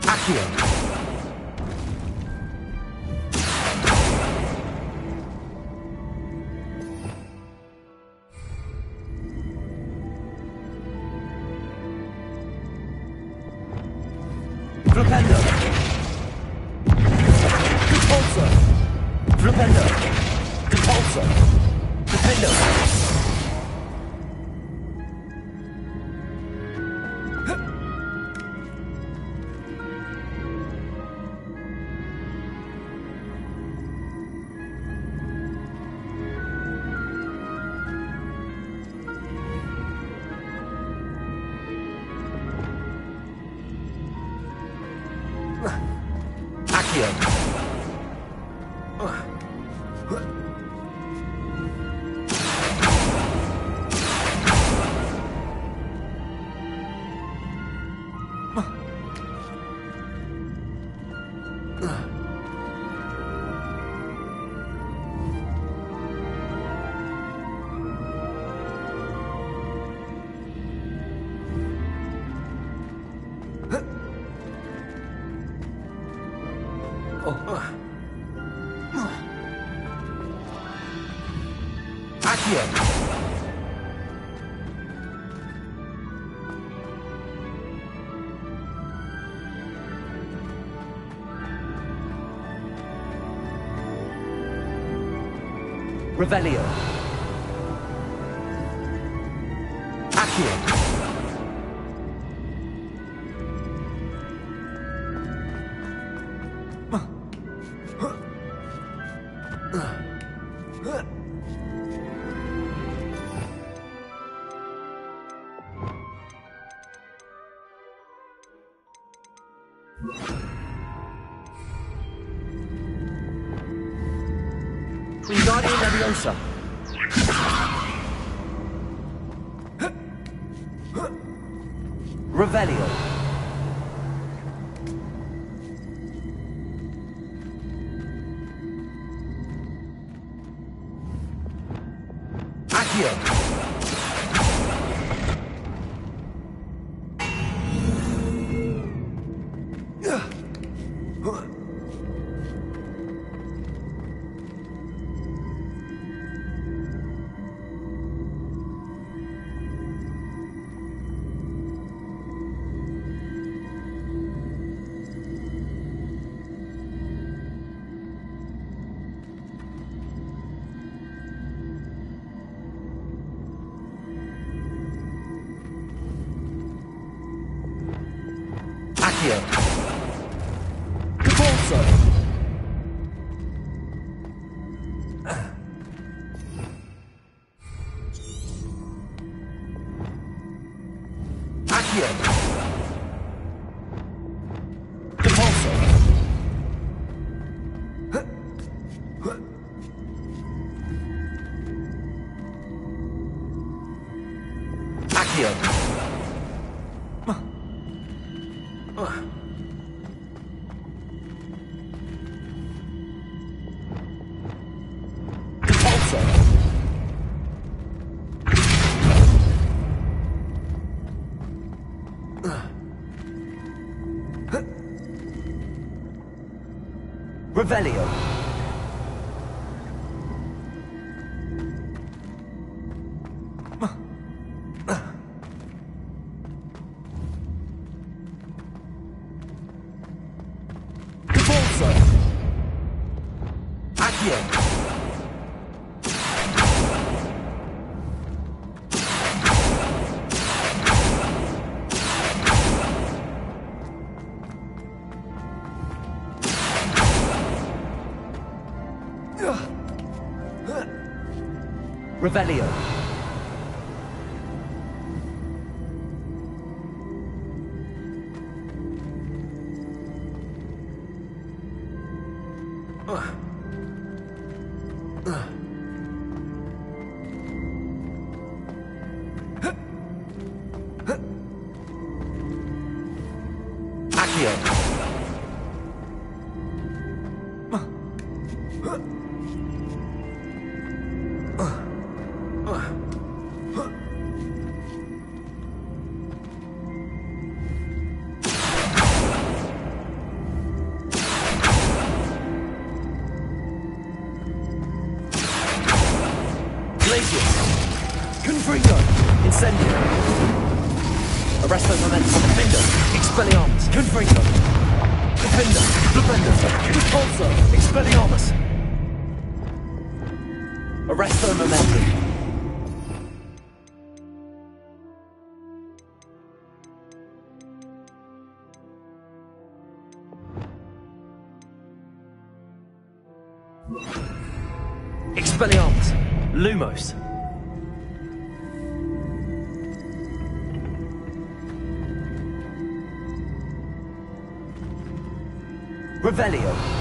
Accio. Rependo. Depulso. Rependo. Depulso. Rependo. Accio. Accio. Revelio. Accio. Wingardium Leviosa. Revelio. Accio. Accio. Depulso. Accio. Depulso. Accio. Depulso. Revelio. Repulsor. Accio. Revelio. Accio. Confringo! Incendio! Arresto Momentum! Defender! Expelliarmus! Confringo! Defender! Defender! Repulso! Expelliarmus! Arresto Momentum! Expelliarmus! Lumos! Revelio.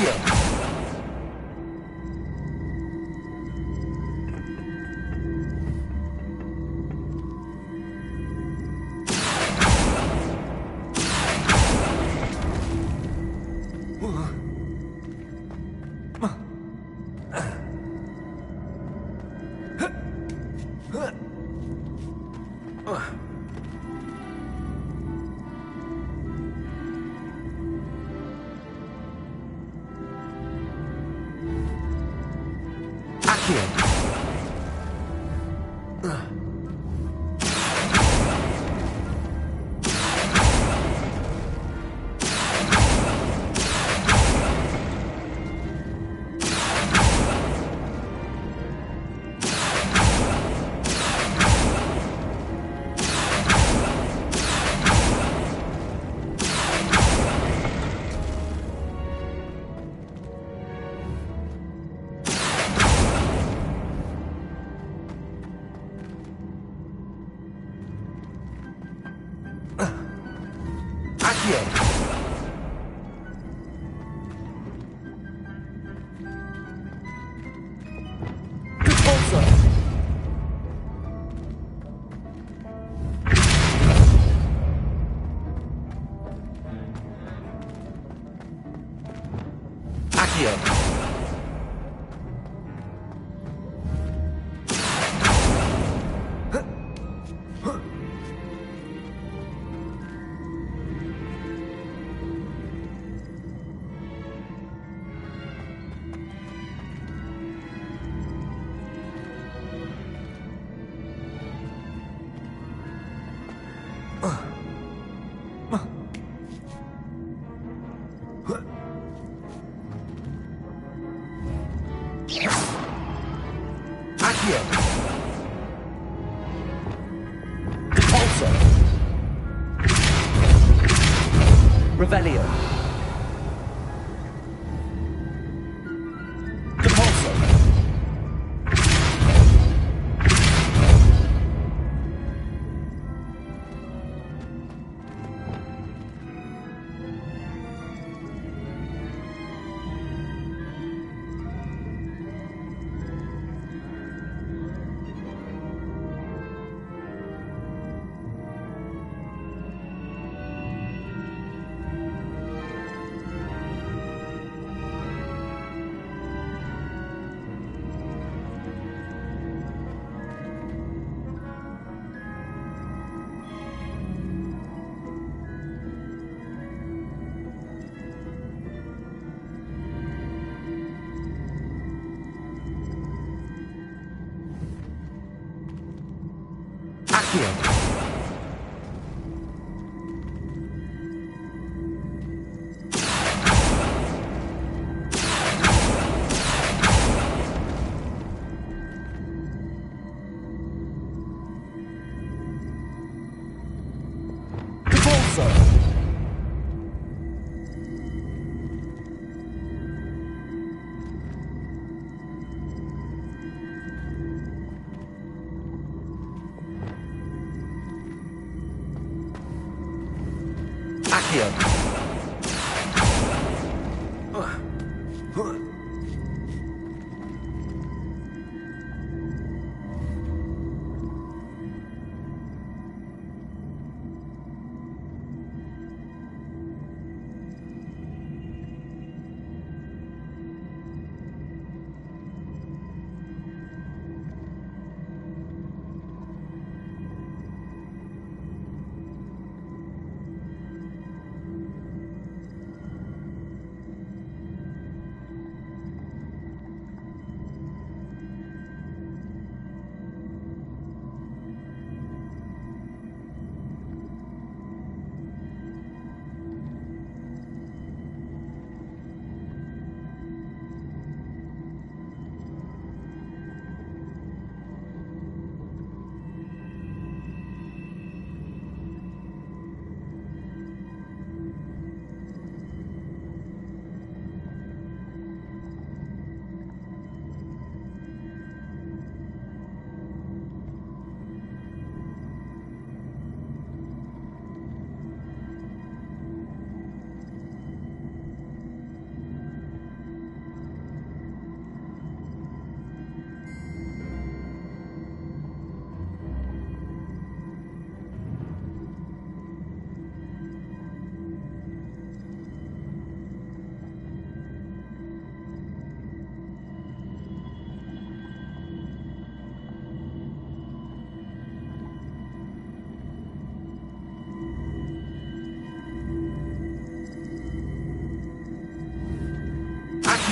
Accio. Revelio. Depulso.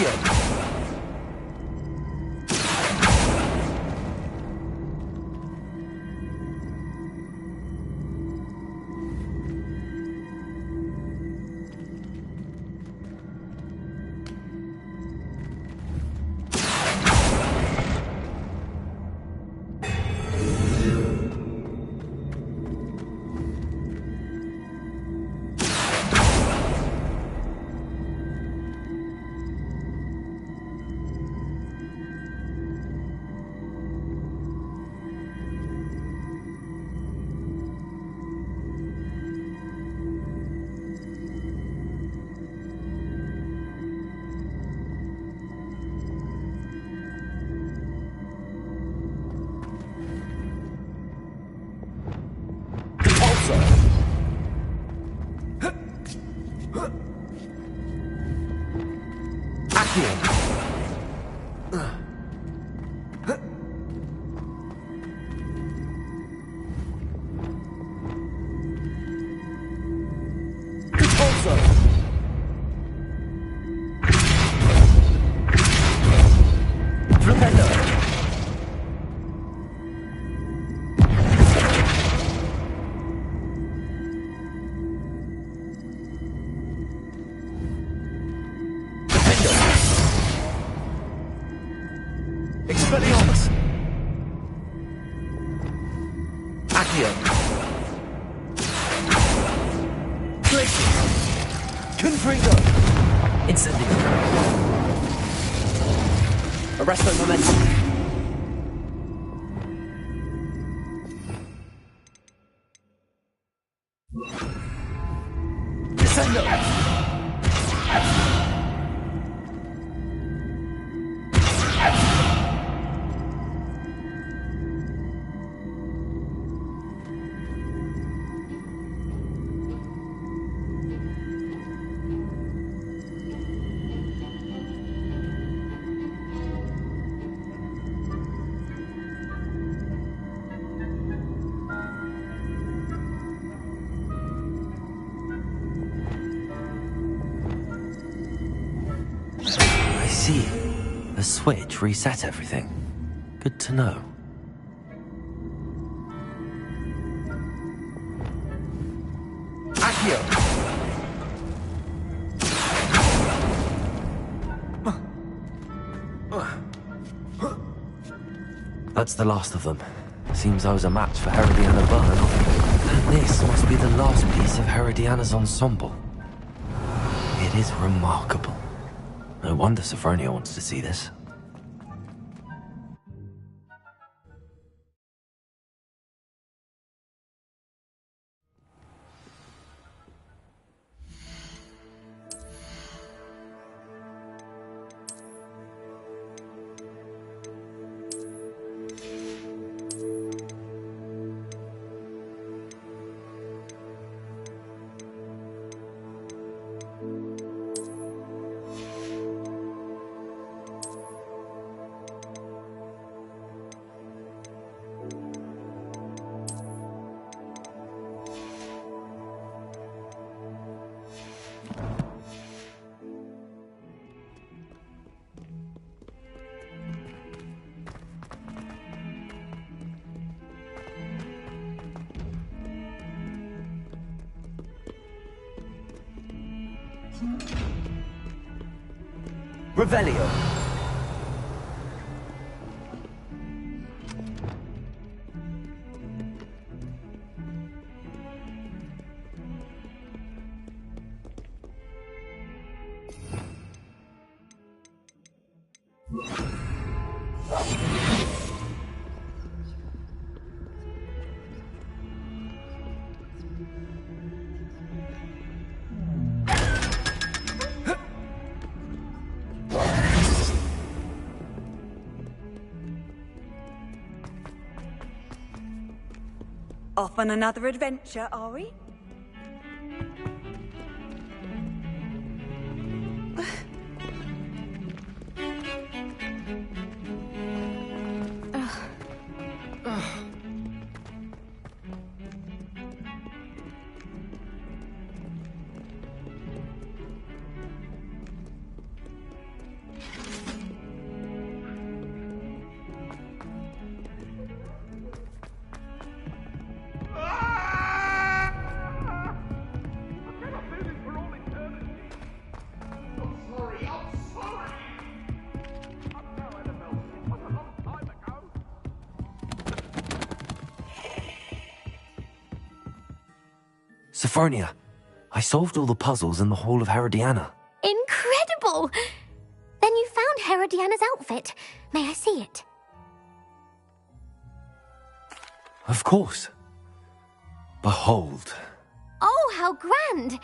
Accio. Expelliarmus! Accio! Glacius! Confringo! Incendio! Arresto Momentum! Descendo! The switch reset everything. Good to know. Accio! That's the last of them. Seems I was a match for Herodiana Byrne. And this must be the last piece of Herodiana's ensemble. It is remarkable. No wonder Sophronia wants to see this. Revelio. Off on another adventure, are we? Sophronia, I solved all the puzzles in the Hall of Herodiana. Incredible! Then you found Herodiana's outfit. May I see it? Of course. Behold. Oh, how grand!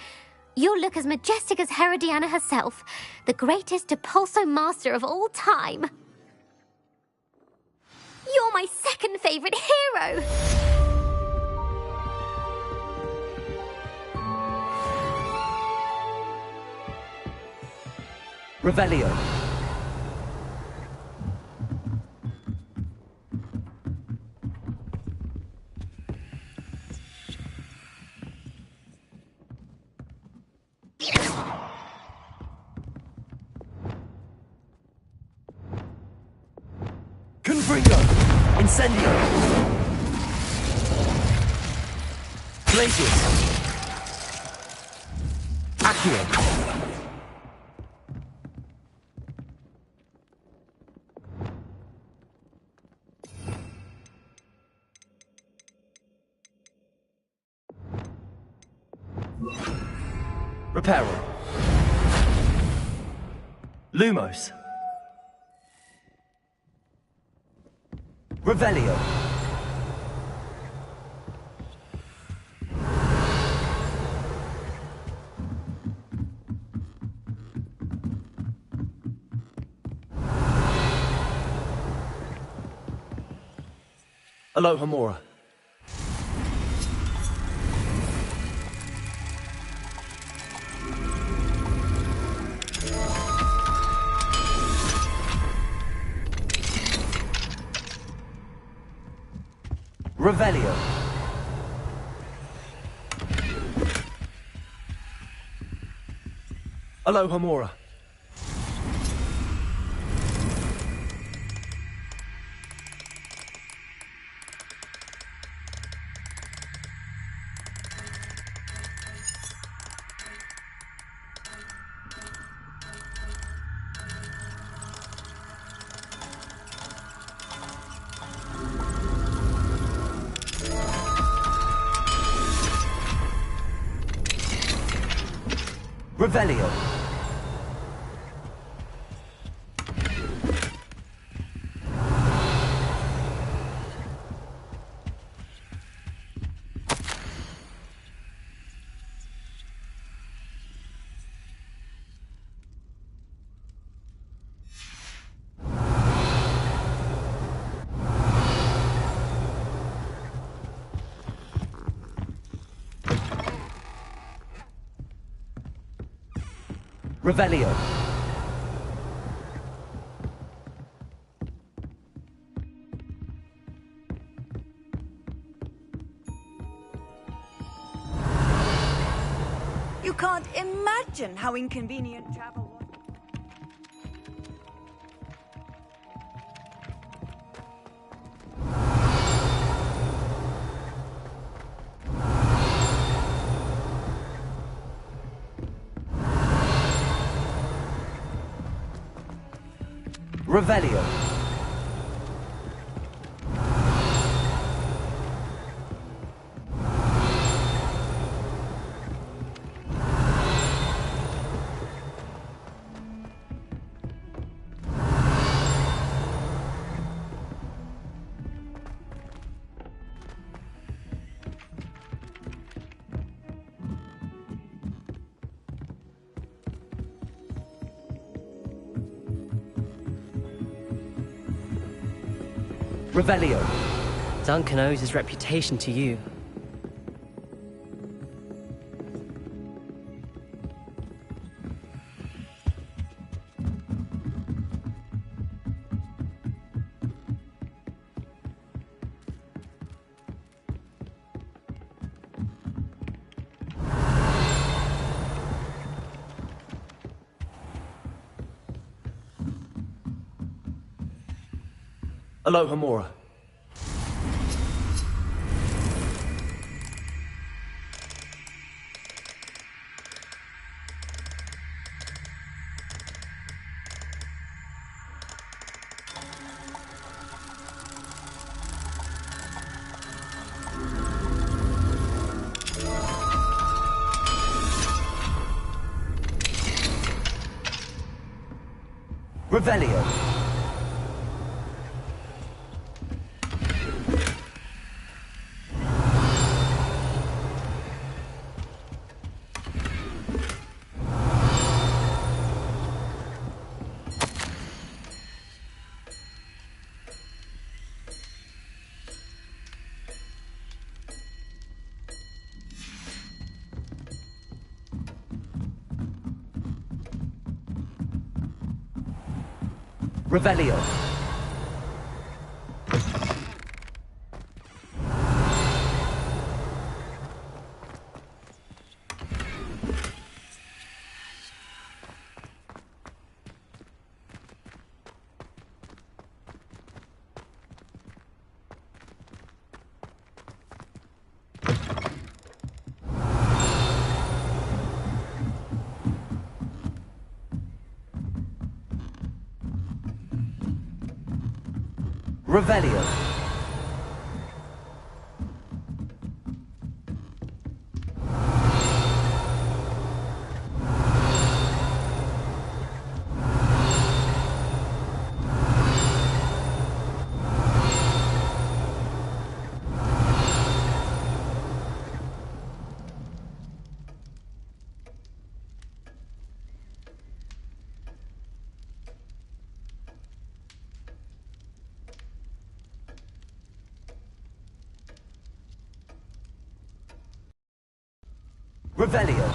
You'll look as majestic as Herodiana herself, the greatest Depulso master of all time. You're my second favorite hero! Revelio. Confringo. Incendio. Glacius. Accio. Reparo. Lumos. Revelio. Alohomora. Revelio. Alohomora. Revelio. Revelio. You can't imagine how inconvenient travel was. Revelio. Revelio. Duncan owes his reputation to you. Alohomora. Revelio. Revelio. Revelio. Revelio.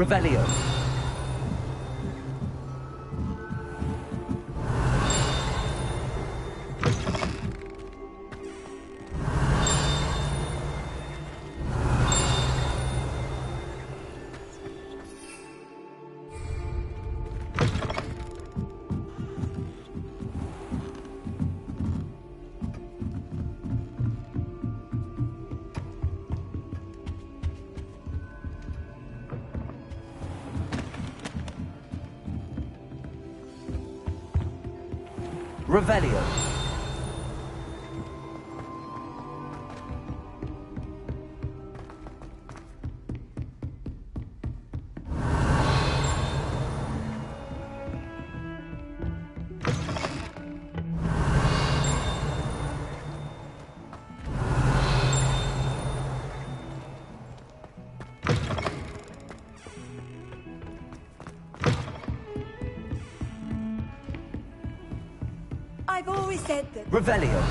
Revelio. Revelio. I've always said that... Revelio.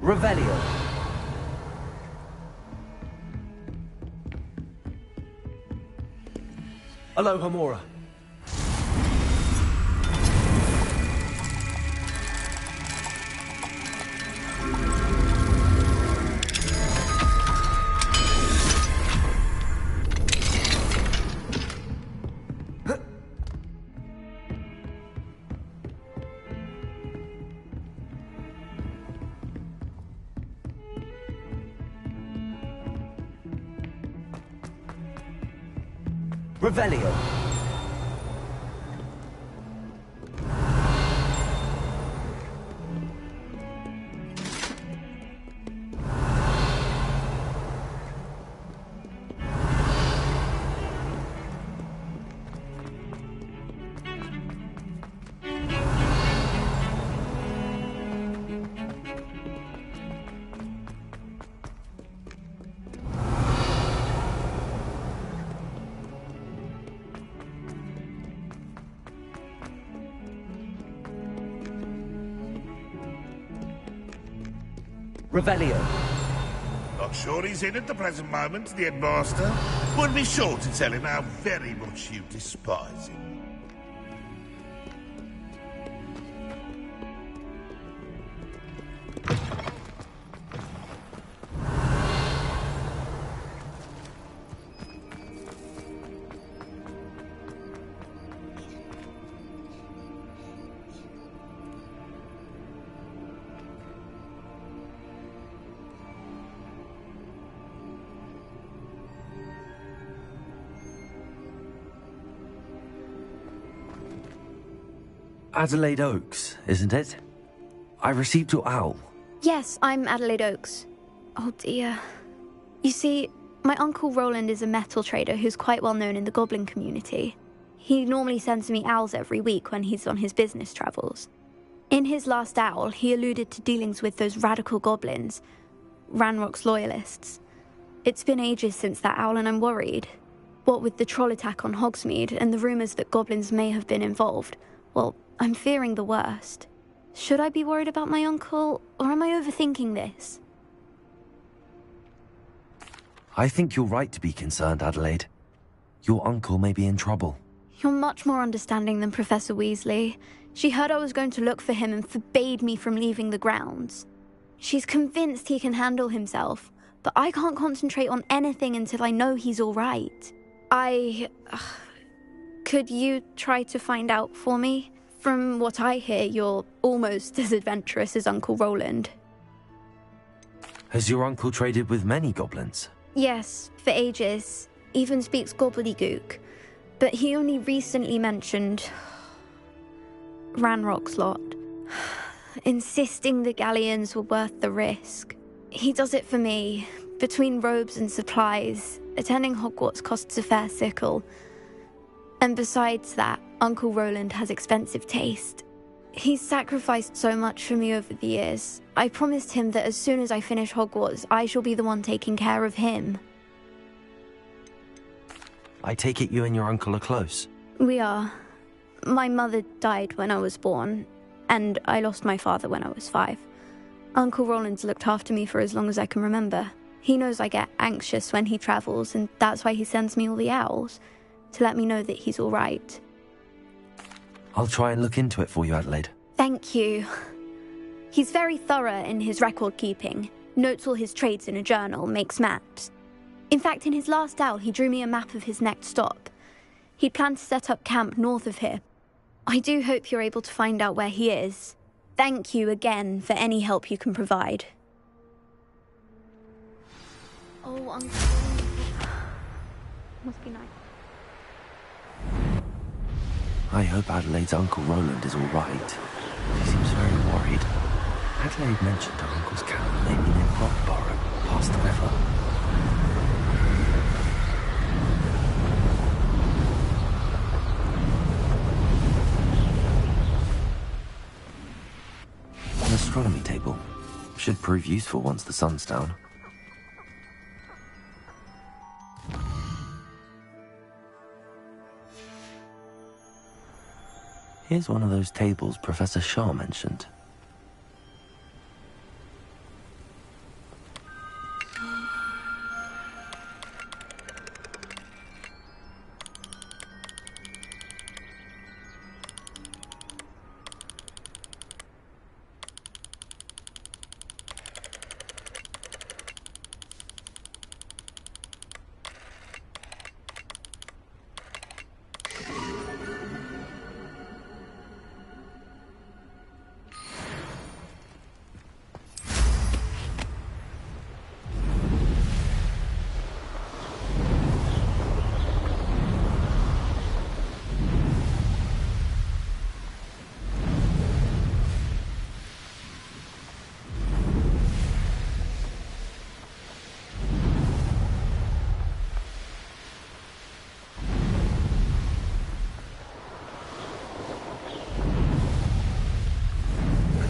Revelio. Aloha Mora. Revelio. Revelio. Not sure he's in at the present moment, the headmaster. Would be sure to tell him how very much you despise him. Adelaide Oaks, isn't it? I received your owl. Yes, I'm Adelaide Oaks. Oh dear. You see, my Uncle Roland is a metal trader who's quite well known in the goblin community. He normally sends me owls every week when he's on his business travels. In his last owl, he alluded to dealings with those radical goblins, Ranrock's loyalists. It's been ages since that owl and I'm worried. What with the troll attack on Hogsmeade and the rumours that goblins may have been involved, well, I'm fearing the worst. Should I be worried about my uncle, or am I overthinking this? I think you're right to be concerned, Adelaide. Your uncle may be in trouble. You're much more understanding than Professor Weasley. She heard I was going to look for him and forbade me from leaving the grounds. She's convinced he can handle himself, but I can't concentrate on anything until I know he's all right. Could you try to find out for me? From what I hear, you're almost as adventurous as Uncle Roland. Has your uncle traded with many goblins? Yes, for ages. Even speaks gobbledygook. But he only recently mentioned Ranrock's lot, insisting the galleons were worth the risk. He does it for me. Between robes and supplies, attending Hogwarts costs a fair sickle. And besides that, Uncle Roland has expensive taste. He's sacrificed so much for me over the years. I promised him that as soon as I finish Hogwarts, I shall be the one taking care of him. I take it you and your uncle are close? We are. My mother died when I was born, and I lost my father when I was 5. Uncle Roland's looked after me for as long as I can remember. He knows I get anxious when he travels, and that's why he sends me all the owls, to let me know that he's all right. I'll try and look into it for you, Adelaide. Thank you. He's very thorough in his record keeping, notes all his trades in a journal, makes maps. In fact, in his last owl, he drew me a map of his next stop. He'd planned to set up camp north of here. I do hope you're able to find out where he is. Thank you again for any help you can provide. Oh, Uncle. Must be nice. I hope Adelaide's Uncle Roland is all right. She seems very worried. Adelaide mentioned her uncle's camp may be near Rockborough, past the river. An astronomy table. Should prove useful once the sun's down. Here's one of those tables Professor Shaw mentioned.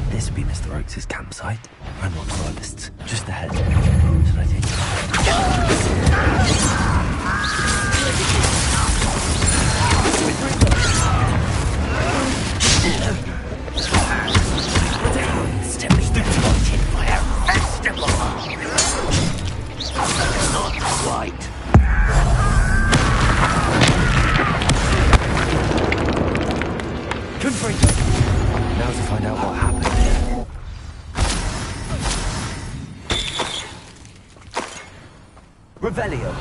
This would be Mr. Oakes' campsite. Ranrock's loyalists, just ahead. Should I take Step watching for a festival. Not quite. Now to find out what happened here. Revelio.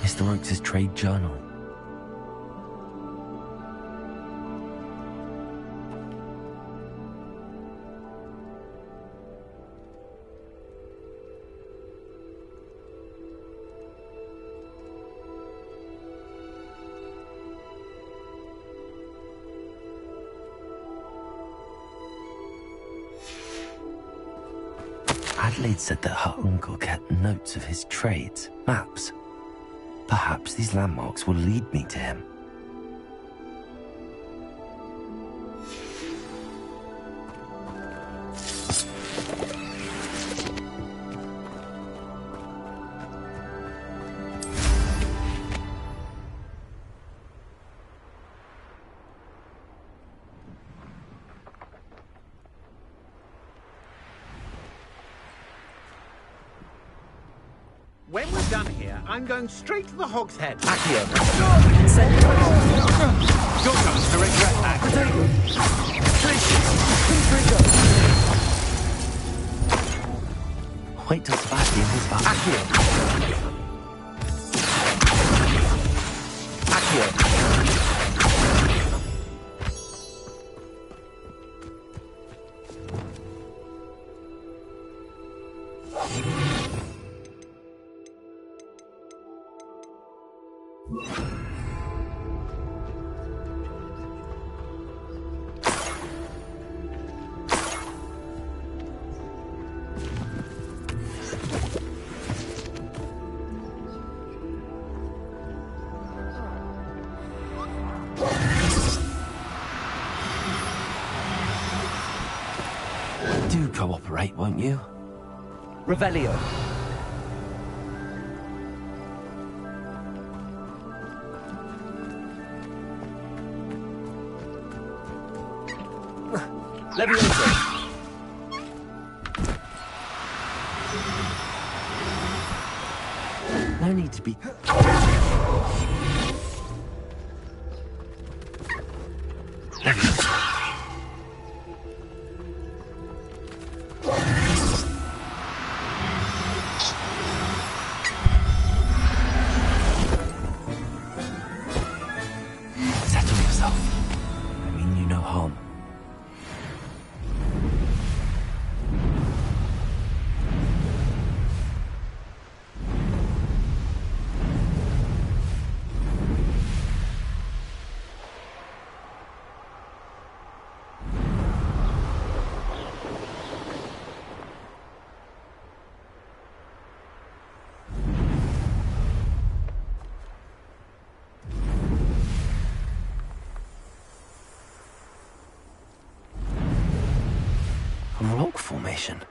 Mr. Oakes' trade journal. Adelaide said that her uncle kept notes of his trades, maps. Perhaps these landmarks will lead me to him. When we're done here, I'm going straight to the Hog's Head. Accio. You're going to regret that. Wait till Sebastian is back. Accio. Accio. Do cooperate, won't you? Revelio. Levioso. No need to be... Settle yourself. I mean you no harm. A rock formation.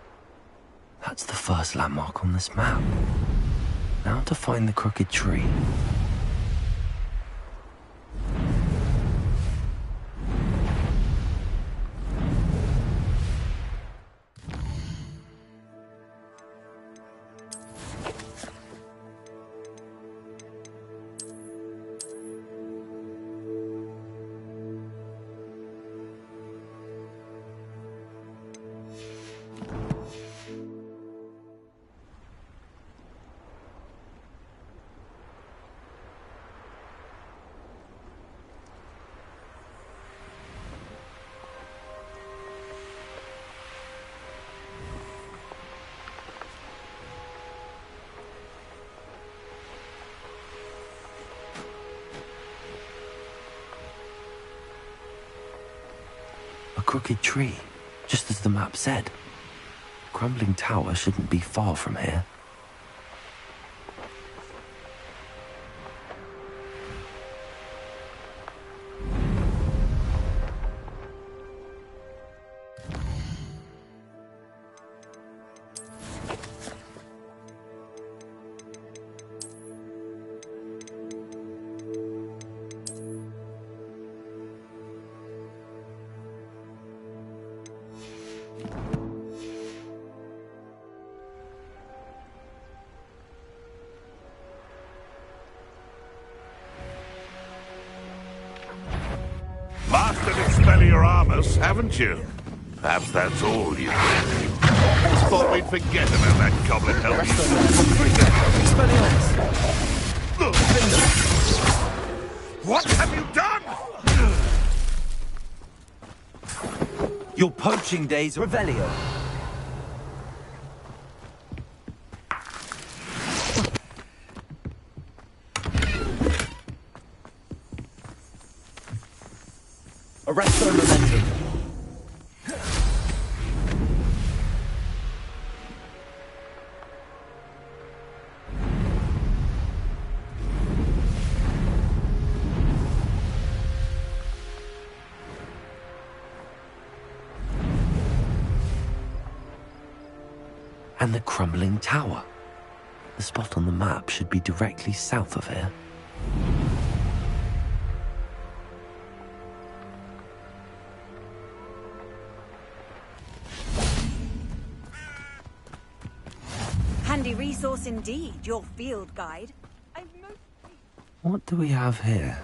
That's the first landmark on this map. Now to find the crooked tree. A crooked tree, just as the map said. The crumbling tower shouldn't be far from here. Mastered Expelliarmus, haven't you? Perhaps that's all you did. Thought we'd forget about that goblin help. What have you done? Your poaching days, Revelio. Arresto momentum. And the crumbling tower. The spot on the map should be directly south of here. Handy resource indeed, your field guide. What do we have here?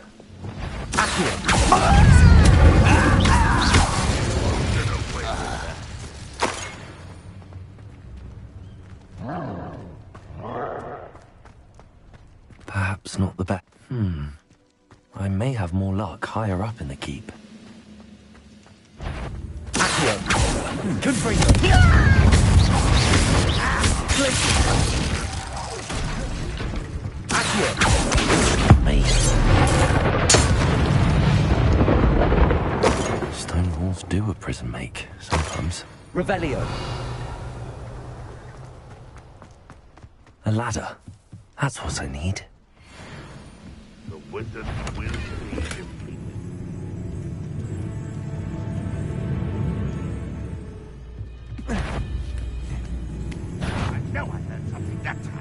Perhaps not the best. I may have more luck higher up in the keep. Stone walls do a prison make, sometimes. Revelio. A ladder. That's what I need. The wizard will be defeated. I know I heard something that time.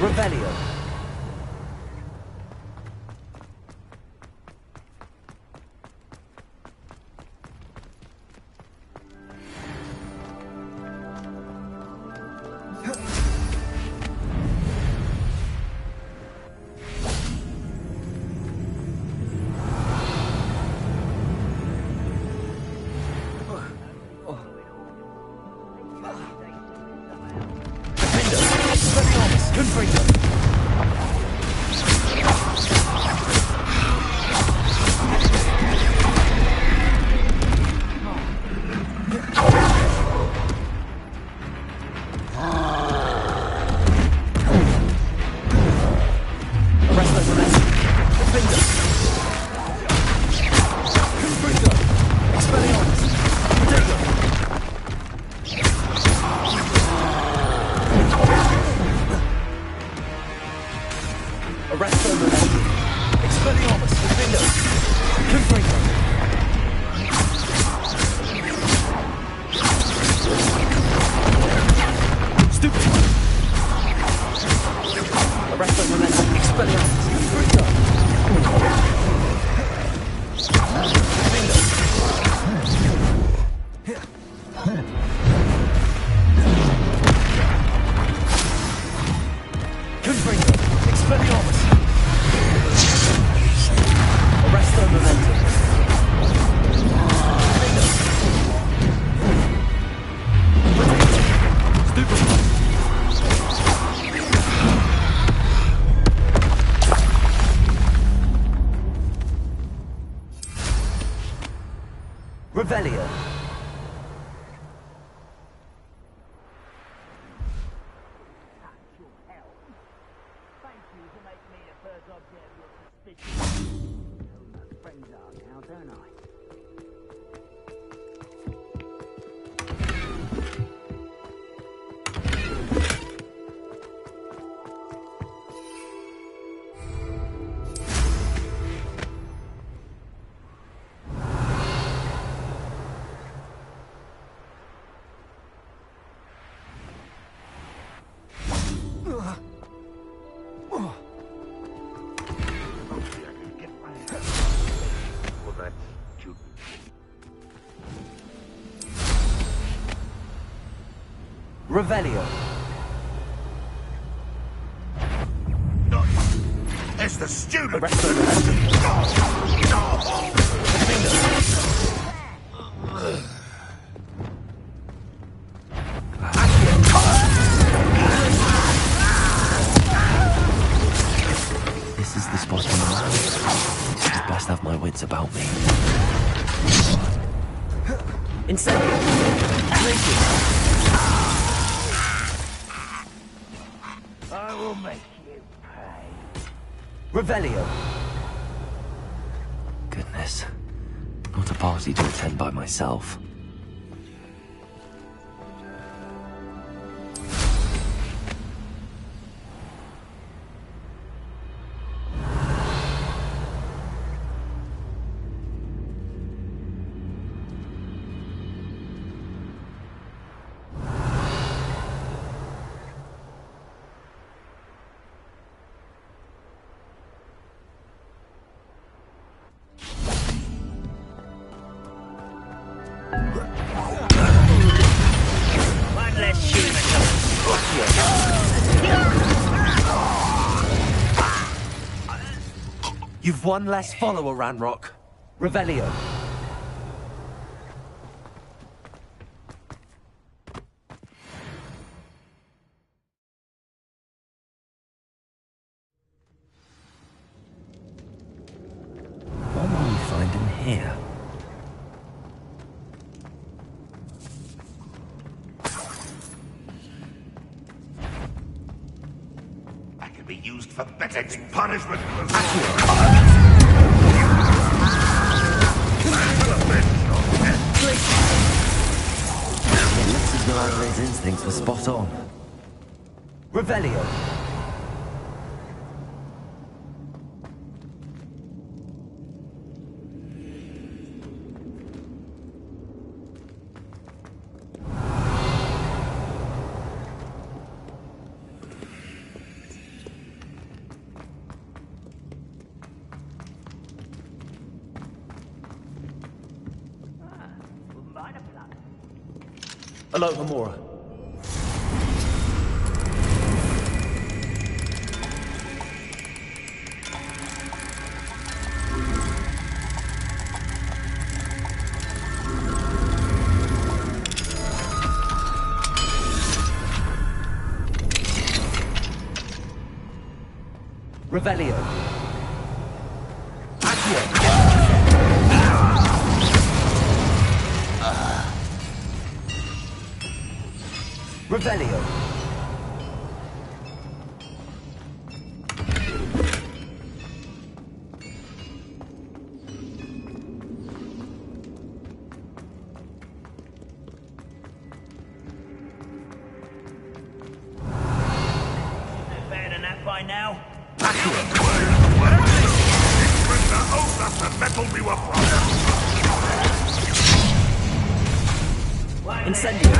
Revelio. Revelio. Revelio. It's the student! This is the spot on the map. I'd best have my wits about me. Incendio. Glacius. I will make you pay. Revelio. Goodness. Not a party to attend by myself. One less human. You've one less follower, Ranrock. Revelio. What will we find in here? That can be used for better punishment. It looks as though Adelaide's instincts were spot on. Revelio. Hello, Hamura. Revelio. Revelio. Better than that by now. The metal we were Incendio.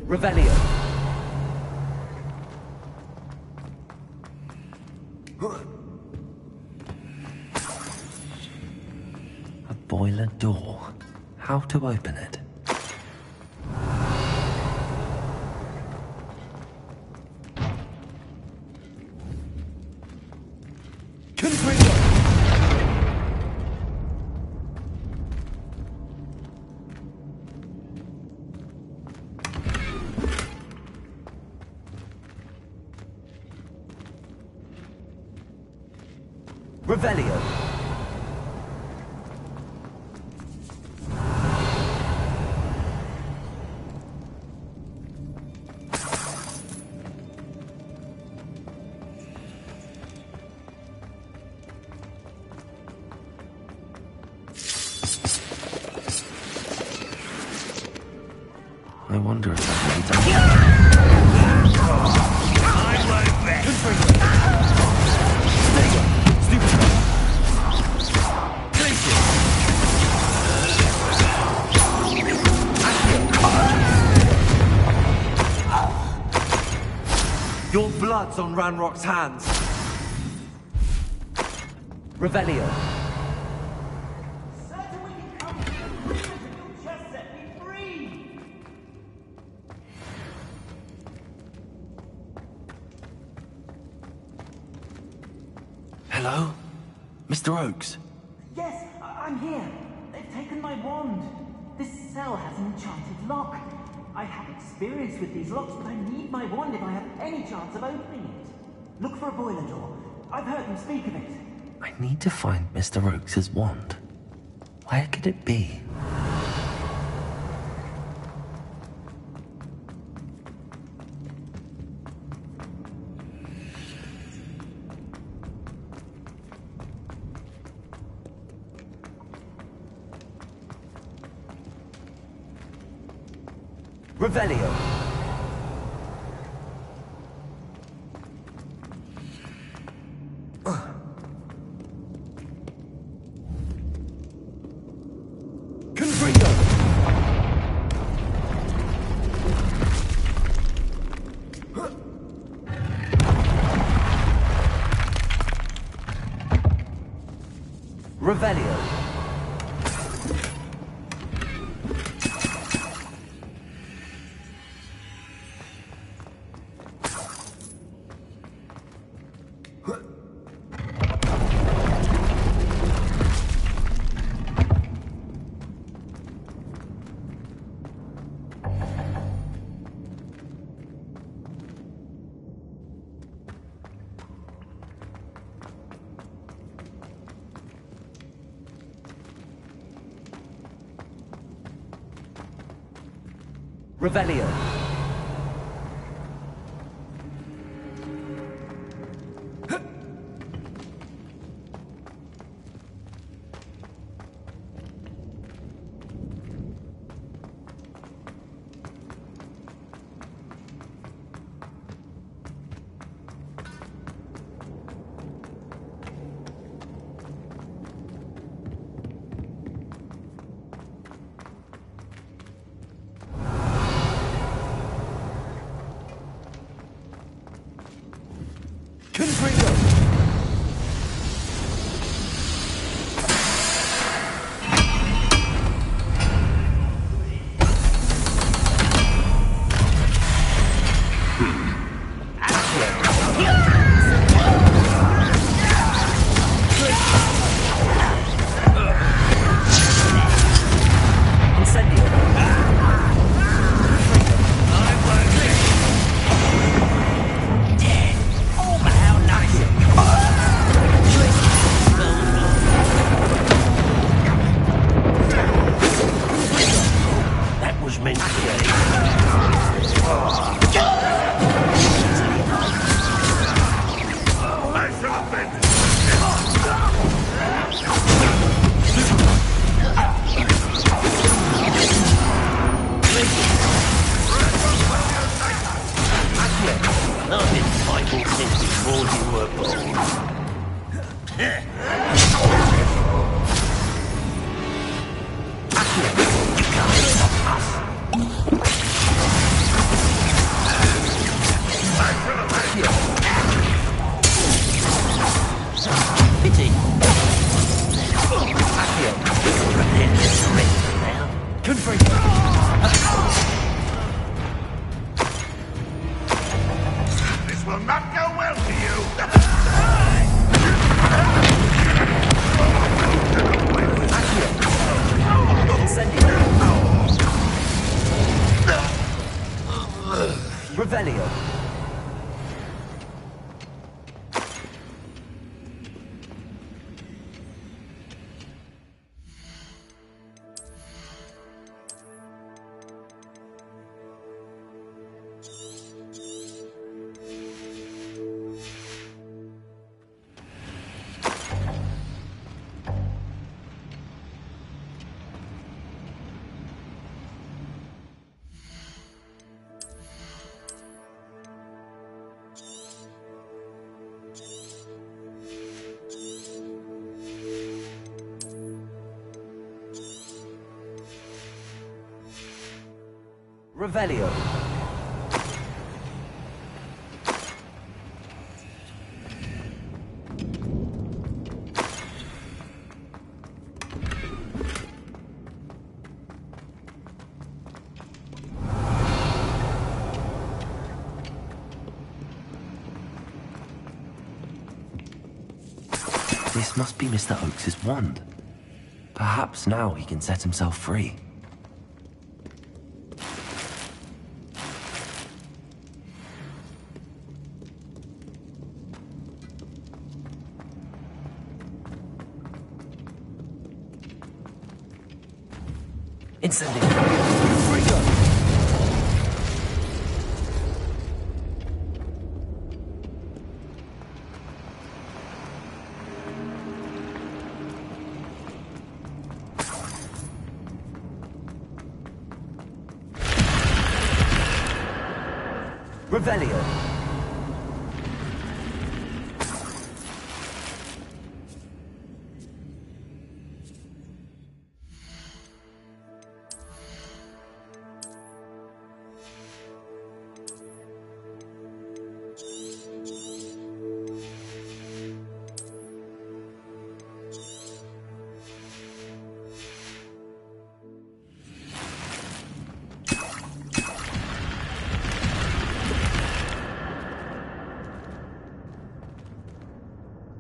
Revelio. A boiler door. How to open it? Revelio. I wonder if that will be done. blood's on Ranrock's hands. Revelio. Hello? Mr. Oakes? Yes, I'm here. They've taken my wand. This cell has an enchanted lock. I have experience with these locks, but I need my wand if I have any chance of opening it. Look for a boiler door. I've heard them speak of it. I need to find Mr. Oakes' wand. Where could it be? Revelio. Confringo. Revelio. Revelio. This will not go well for you. Revelio. Revelio. This must be Mr. Oakes's wand. Perhaps now he can set himself free. Incendiary! Revelio.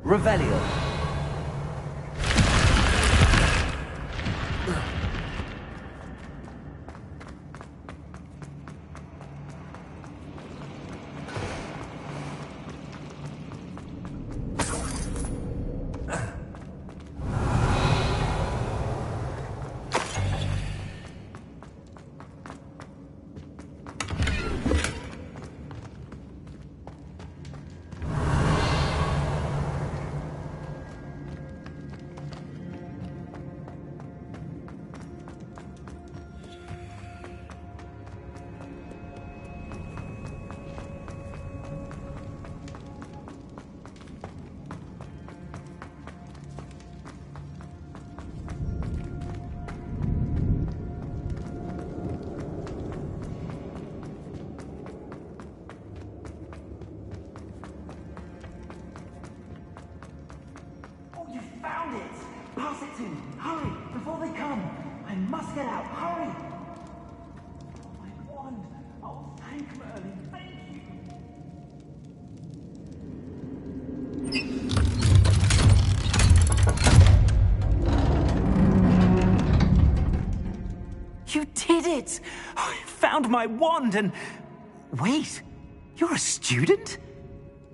Revelio. Found it! Pass it to me! Hurry! Before they come! I must get out! Hurry! My wand! Oh, thank Merlin! Thank you! You did it! I found my wand and... Wait! You're a student?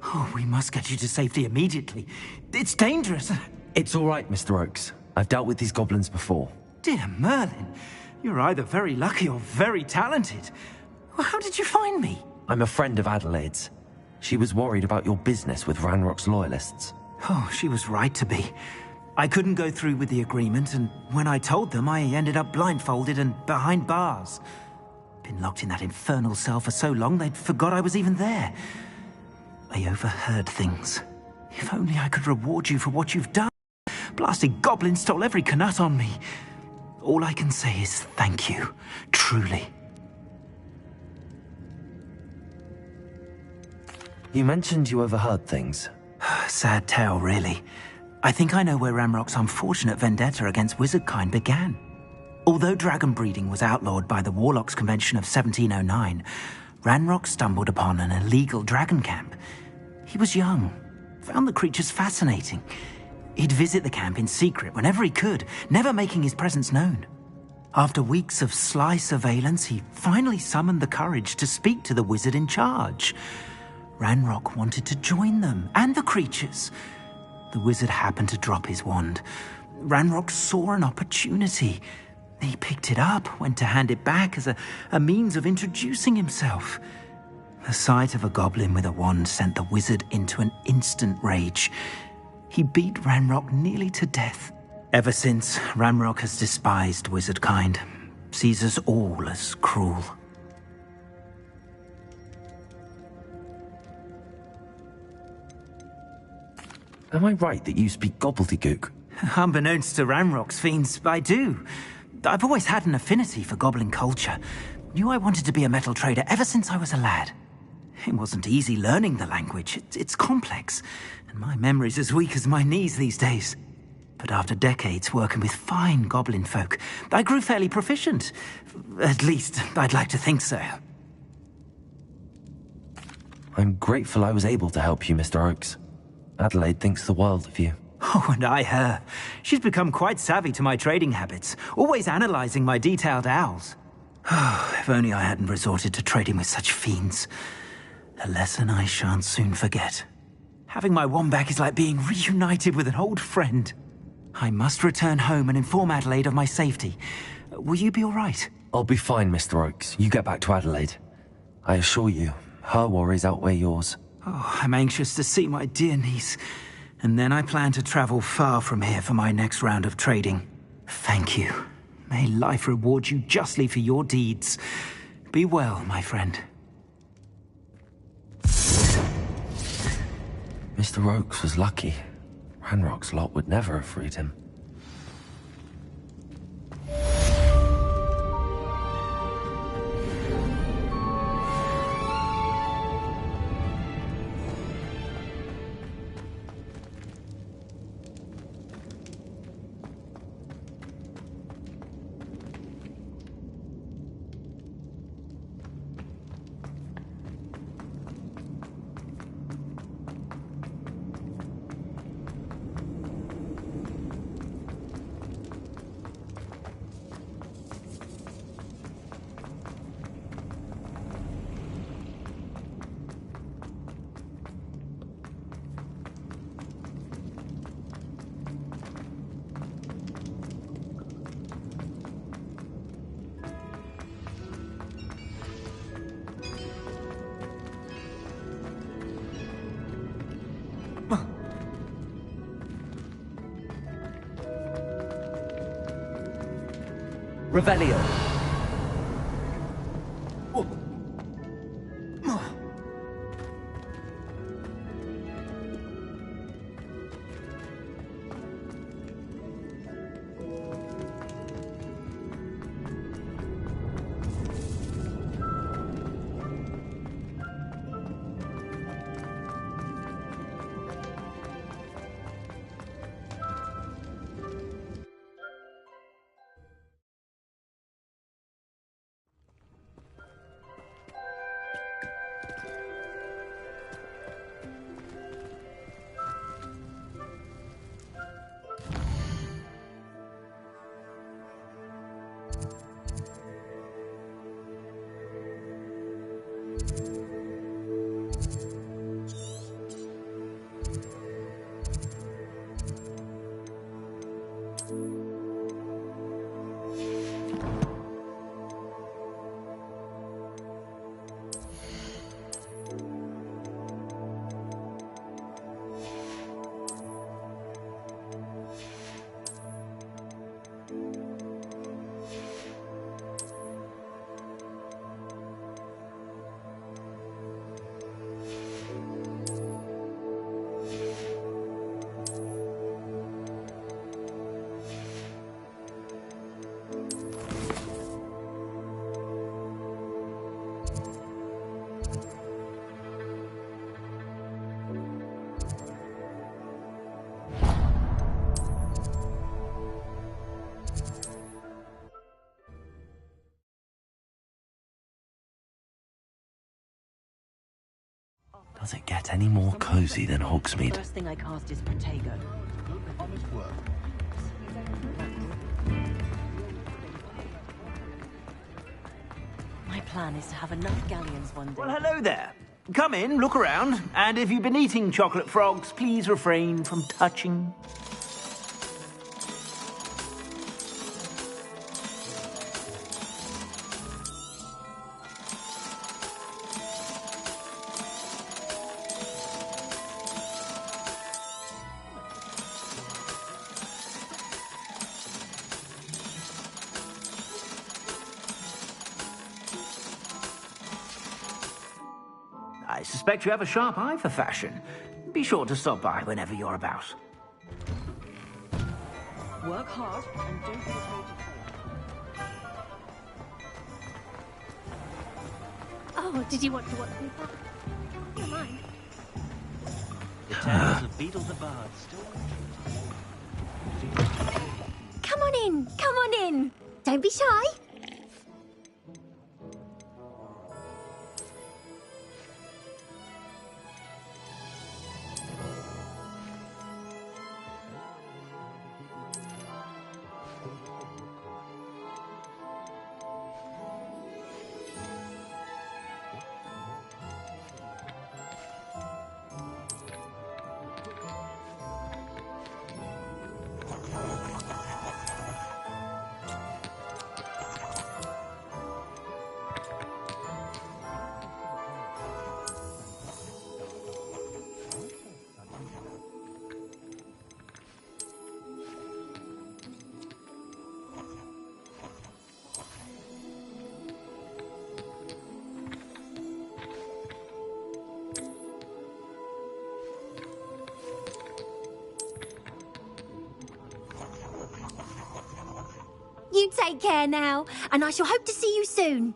Oh, we must get you to safety immediately. It's dangerous. It's all right, Mr. Oakes. I've dealt with these goblins before. Dear Merlin, you're either very lucky or very talented. Well, how did you find me? I'm a friend of Adelaide's. She was worried about your business with Ranrock's loyalists. Oh, she was right to be. I couldn't go through with the agreement, and when I told them, I ended up blindfolded and behind bars. Been locked in that infernal cell for so long, they'd forgot I was even there. I overheard things. If only I could reward you for what you've done. Blasted goblin stole every Knut on me. All I can say is thank you, truly. You mentioned you overheard things. Sad tale, really. I think I know where Ranrock's unfortunate vendetta against wizardkind began. Although dragon breeding was outlawed by the Warlocks Convention of 1709, Ranrock stumbled upon an illegal dragon camp. He was young, found the creatures fascinating. He'd visit the camp in secret whenever he could, never making his presence known. After weeks of sly surveillance, he finally summoned the courage to speak to the wizard in charge. Ranrock wanted to join them, and the creatures. The wizard happened to drop his wand. Ranrock saw an opportunity. He picked it up, went to hand it back as a means of introducing himself. The sight of a goblin with a wand sent the wizard into an instant rage. He beat Ranrock nearly to death. Ever since, Ranrock has despised wizardkind, sees us all as cruel. Am I right that you speak gobbledygook? Unbeknownst to Ranrock's fiends, I do. I've always had an affinity for goblin culture. Knew I wanted to be a metal trader ever since I was a lad. It wasn't easy learning the language. It's complex, and my memory's as weak as my knees these days. But after decades working with fine goblin folk, I grew fairly proficient. At least, I'd like to think so. I'm grateful I was able to help you, Mr. Oakes. Adelaide thinks the world of you. Oh, and I her. She's become quite savvy to my trading habits, always analysing my detailed owls. Oh, if only I hadn't resorted to trading with such fiends. A lesson I shan't soon forget. Having my wand back is like being reunited with an old friend. I must return home and inform Adelaide of my safety. Will you be all right? I'll be fine, Mr. Oakes. You get back to Adelaide. I assure you, her worries outweigh yours. Oh, I'm anxious to see my dear niece. And then I plan to travel far from here for my next round of trading. Thank you. May life reward you justly for your deeds. Be well, my friend. Mr. Oakes was lucky. Ranrock's lot would never have freed him. Revelio. Does it get any more cozy than Hogsmeade? First thing I cast is Protego. My plan is to have enough galleons one day. Well, hello there. Come in, look around, and if you've been eating chocolate frogs, please refrain from touching. I suspect you have a sharp eye for fashion. Be sure to stop by whenever you're about. Work hard and don't be afraid to fail. Oh, did you want to watch me? Never mind. The tales of Beetle the Bard still. Come on in. Come on in. Don't be shy. You take care now, and I shall hope to see you soon.